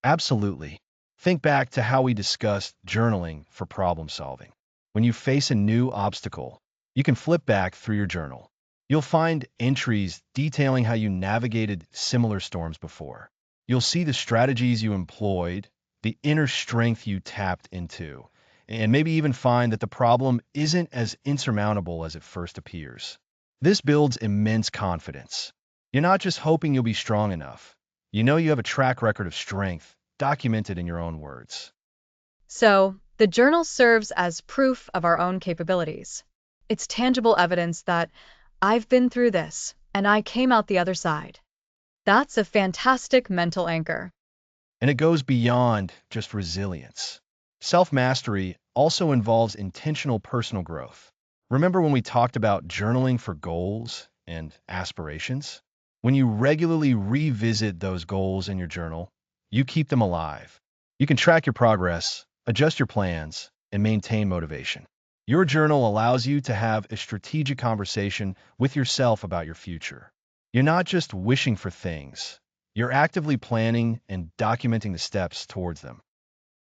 Absolutely. Think back to how we discussed journaling for problem solving. When you face a new obstacle, you can flip back through your journal. You'll find entries detailing how you navigated similar storms before. You'll see the strategies you employed, the inner strength you tapped into, and maybe even find that the problem isn't as insurmountable as it first appears. This builds immense confidence. You're not just hoping you'll be strong enough. You know you have a track record of strength, documented in your own words. So, the journal serves as proof of our own capabilities. It's tangible evidence that I've been through this and I came out the other side. That's a fantastic mental anchor. And it goes beyond just resilience. Self-mastery also involves intentional personal growth. Remember when we talked about journaling for goals and aspirations? When you regularly revisit those goals in your journal, you keep them alive. You can track your progress, adjust your plans, and maintain motivation. Your journal allows you to have a strategic conversation with yourself about your future. You're not just wishing for things, you're actively planning and documenting the steps towards them.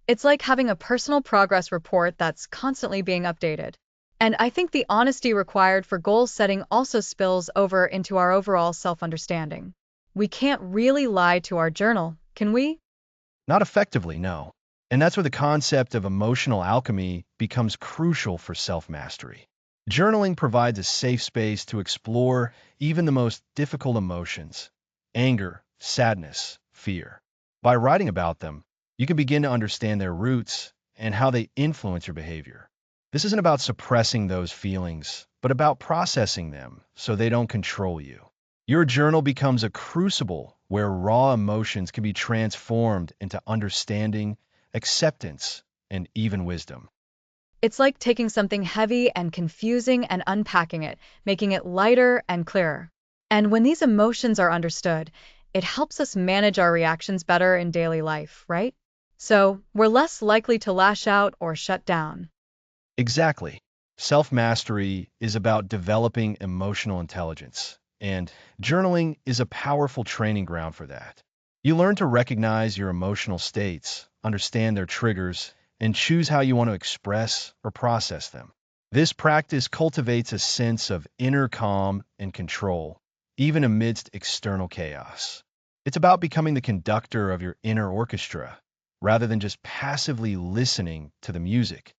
It's like having a personal progress report that's constantly being updated. And I think the honesty required for goal setting also spills over into our overall self understanding. We can't really lie to our journal, can we? Not effectively, no. And that's where the concept of emotional alchemy becomes crucial for self-mastery. Journaling provides a safe space to explore even the most difficult emotions, anger, sadness, fear. By writing about them, you can begin to understand their roots and how they influence your behavior. This isn't about suppressing those feelings, but about processing them so they don't control you. Your journal becomes a crucible where raw emotions can be transformed into understanding, acceptance, and even wisdom. It's like taking something heavy and confusing and unpacking it, making it lighter and clearer. And when these emotions are understood, it helps us manage our reactions better in daily life, right? So we're less likely to lash out or shut down. Exactly. Self-mastery is about developing emotional intelligence, and journaling is a powerful training ground for that. You learn to recognize your emotional states, understand their triggers, and choose how you want to express or process them. This practice cultivates a sense of inner calm and control, even amidst external chaos. It's about becoming the conductor of your inner orchestra, rather than just passively listening to the music.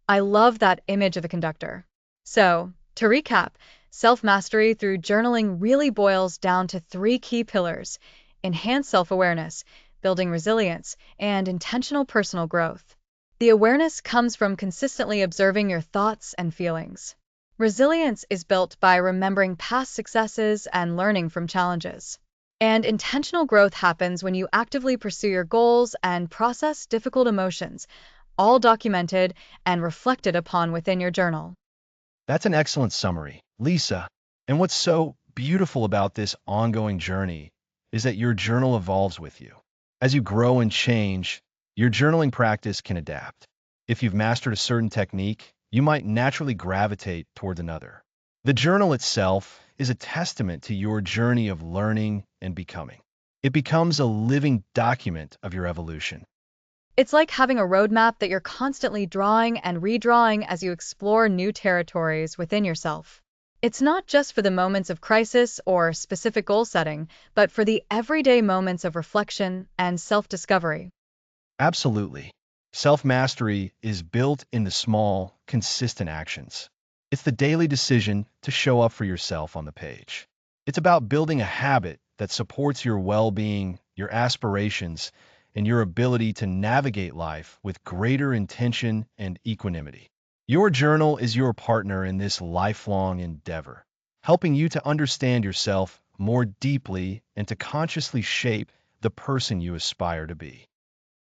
I love that image of the conductor. So, to recap, self mastery through journaling really boils down to three key pillars: enhanced self awareness, building resilience, and intentional personal growth. The awareness comes from consistently observing your thoughts and feelings. Resilience is built by remembering past successes and learning from challenges. And intentional growth happens when you actively pursue your goals and process difficult emotions, all documented and reflected upon within your journal. That's an excellent summary, Lisa. And what's so beautiful about this ongoing journey is that your journal evolves with you. As you grow and change, your journaling practice can adapt. If you've mastered a certain technique, you might naturally gravitate towards another. The journal itself is a testament to your journey of learning and becoming. It becomes a living document of your evolution. It's like having a roadmap that you're constantly drawing and redrawing as you explore new territories within yourself. It's not just for the moments of crisis or specific goal setting, but for the everyday moments of reflection and self discovery. Absolutely. Self-mastery is built in the small, consistent actions. It's the daily decision to show up for yourself on the page. It's about building a habit that supports your well-being, your aspirations, and your ability to navigate life with greater intention and equanimity. Your journal is your partner in this lifelong endeavor, helping you to understand yourself more deeply and to consciously shape the person you aspire to be.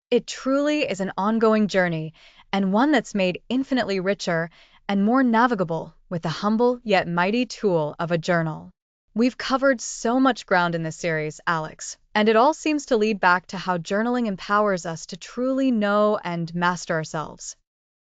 It truly is an ongoing journey, and one that's made infinitely richer and more navigable with the humble yet mighty tool of a journal. We've covered so much ground in this series, Alex, and it all seems to lead back to how journaling empowers us to truly know and master ourselves.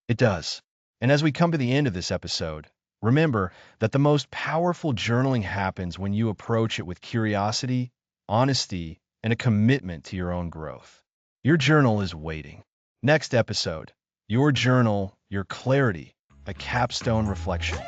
It does. And as we come to the end of this episode, remember that the most powerful journaling happens when you approach it with curiosity, honesty, and a commitment to your own growth. Your journal is waiting. Next episode, Your Journal, Your Clarity, a Capstone Reflection.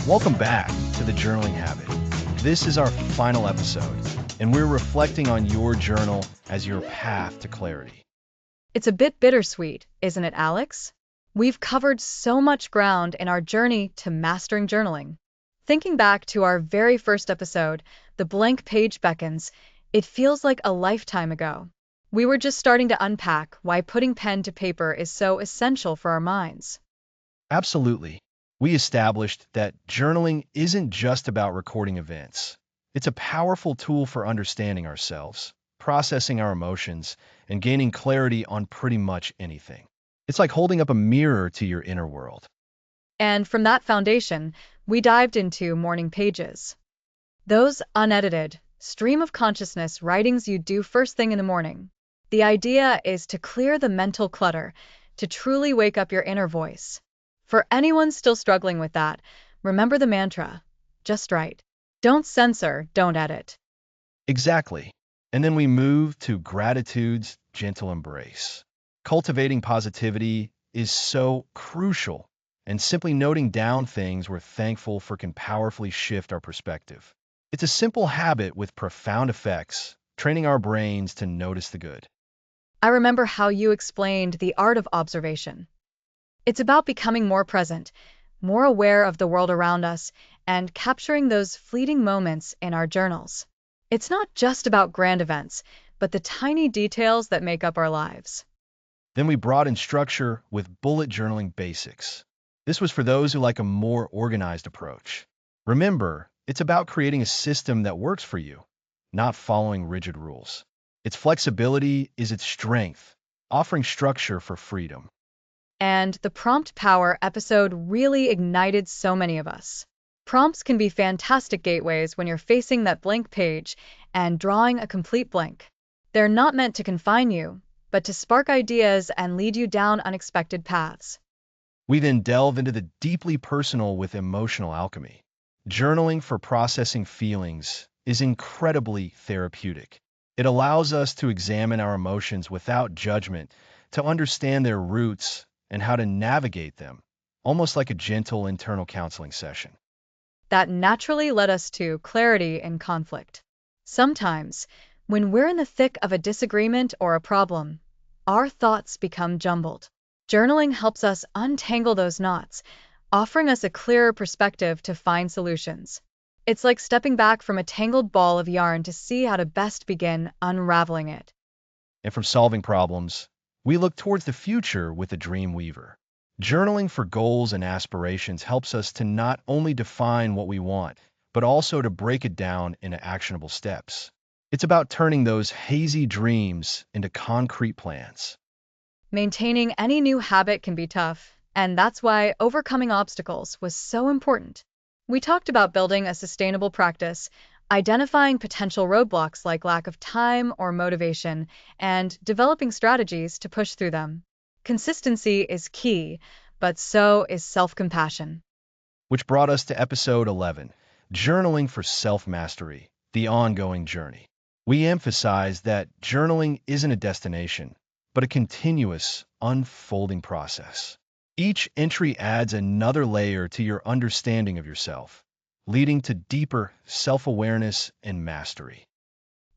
Welcome back to the Journaling Habit. This is our final episode, and we're reflecting on your journal as your path to clarity. It's a bit bittersweet, isn't it, Alex? We've covered so much ground in our journey to mastering journaling. Thinking back to our very first episode, The Blank Page Beckons, it feels like a lifetime ago. We were just starting to unpack why putting pen to paper is so essential for our minds. Absolutely. We established that journaling isn't just about recording events. It's a powerful tool for understanding ourselves, processing our emotions, and gaining clarity on pretty much anything. It's like holding up a mirror to your inner world. And from that foundation, we dived into morning pages. Those unedited, stream of consciousness writings you do first thing in the morning. The idea is to clear the mental clutter, to truly wake up your inner voice. For anyone still struggling with that, remember the mantra, just write. Don't censor, don't edit. Exactly. And then we move to gratitude's gentle embrace. Cultivating positivity is so crucial, and simply noting down things we're thankful for can powerfully shift our perspective. It's a simple habit with profound effects, training our brains to notice the good. I remember how you explained the art of observation. It's about becoming more present, more aware of the world around us, and capturing those fleeting moments in our journals. It's not just about grand events, but the tiny details that make up our lives. Then we brought in structure with bullet journaling basics. This was for those who like a more organized approach. Remember, it's about creating a system that works for you, not following rigid rules. Its flexibility is its strength, offering structure for freedom. And the prompt power episode really ignited so many of us. Prompts can be fantastic gateways when you're facing that blank page and drawing a complete blank. They're not meant to confine you, but to spark ideas and lead you down unexpected paths. We then delve into the deeply personal with emotional alchemy. Journaling for processing feelings is incredibly therapeutic. It allows us to examine our emotions without judgment, to understand their roots and how to navigate them, almost like a gentle internal counseling session. That naturally led us to clarity in conflict. Sometimes, when we're in the thick of a disagreement or a problem, our thoughts become jumbled. Journaling helps us untangle those knots, offering us a clearer perspective to find solutions. It's like stepping back from a tangled ball of yarn to see how to best begin unraveling it. And from solving problems, we look towards the future with the Dream Weaver. Journaling for goals and aspirations helps us to not only define what we want, but also to break it down into actionable steps. It's about turning those hazy dreams into concrete plans. Maintaining any new habit can be tough, and that's why overcoming obstacles was so important. We talked about building a sustainable practice, identifying potential roadblocks like lack of time or motivation, and developing strategies to push through them. Consistency is key, but so is self-compassion. Which brought us to episode 11, Journaling for Self-Mastery, the Ongoing Journey. We emphasize that journaling isn't a destination, but a continuous, unfolding process. Each entry adds another layer to your understanding of yourself, leading to deeper self-awareness and mastery.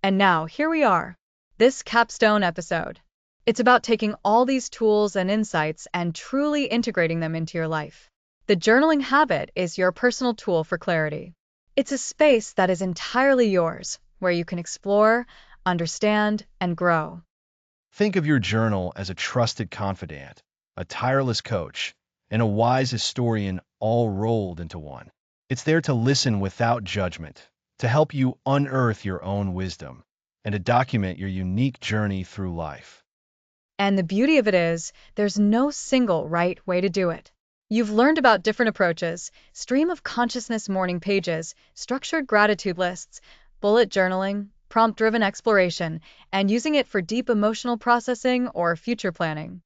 And now, here we are. This capstone episode. It's about taking all these tools and insights and truly integrating them into your life. The journaling habit is your personal tool for clarity. It's a space that is entirely yours, where you can explore, understand, and grow. Think of your journal as a trusted confidant, a tireless coach, and a wise historian all rolled into one. It's there to listen without judgment, to help you unearth your own wisdom, and to document your unique journey through life. And the beauty of it is, there's no single right way to do it. You've learned about different approaches: stream of consciousness morning pages, structured gratitude lists, bullet journaling, prompt driven exploration, and using it for deep emotional processing or future planning.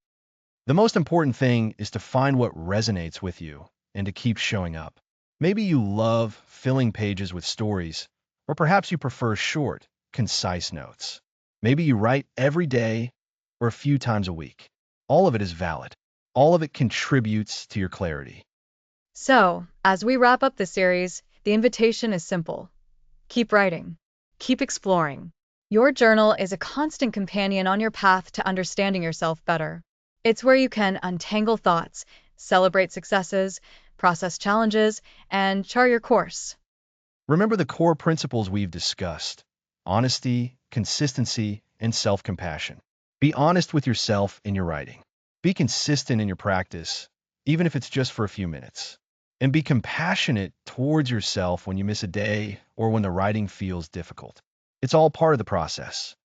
The most important thing is to find what resonates with you and to keep showing up. Maybe you love filling pages with stories, or perhaps you prefer short, concise notes. Maybe you write every day or a few times a week. All of it is valid. All of it contributes to your clarity. So, as we wrap up the series, the invitation is simple. Keep writing. Keep exploring. Your journal is a constant companion on your path to understanding yourself better. It's where you can untangle thoughts, celebrate successes, process challenges, and chart your course. Remember the core principles we've discussed: honesty, consistency, and self-compassion. Be honest with yourself in your writing. Be consistent in your practice, even if it's just for a few minutes. And be compassionate towards yourself when you miss a day or when the writing feels difficult. It's all part of the process.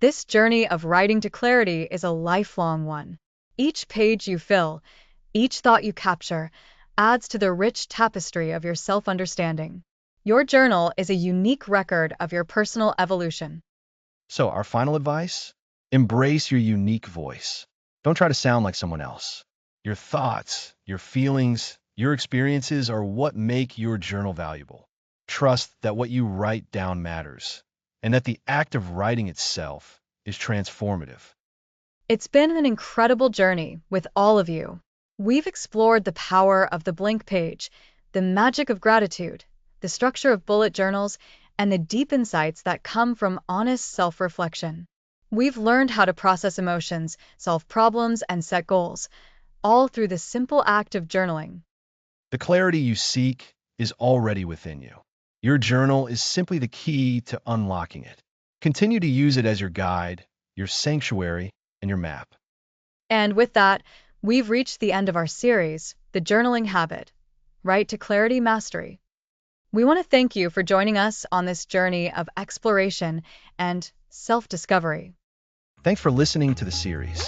This journey of writing to clarity is a lifelong one. Each page you fill, each thought you capture, adds to the rich tapestry of your self-understanding. Your journal is a unique record of your personal evolution. So, our final advice? Embrace your unique voice. Don't try to sound like someone else. Your thoughts, your feelings, your experiences are what make your journal valuable. Trust that what you write down matters, and that the act of writing itself is transformative. It's been an incredible journey with all of you. We've explored the power of the blank page, the magic of gratitude, the structure of bullet journals, and the deep insights that come from honest self-reflection. We've learned how to process emotions, solve problems, and set goals, all through the simple act of journaling. The clarity you seek is already within you. Your journal is simply the key to unlocking it. Continue to use it as your guide, your sanctuary, and your map. And with that, we've reached the end of our series, The Journaling Habit, Right to Clarity Mastery. We want to thank you for joining us on this journey of exploration and self-discovery. Thanks for listening to the series.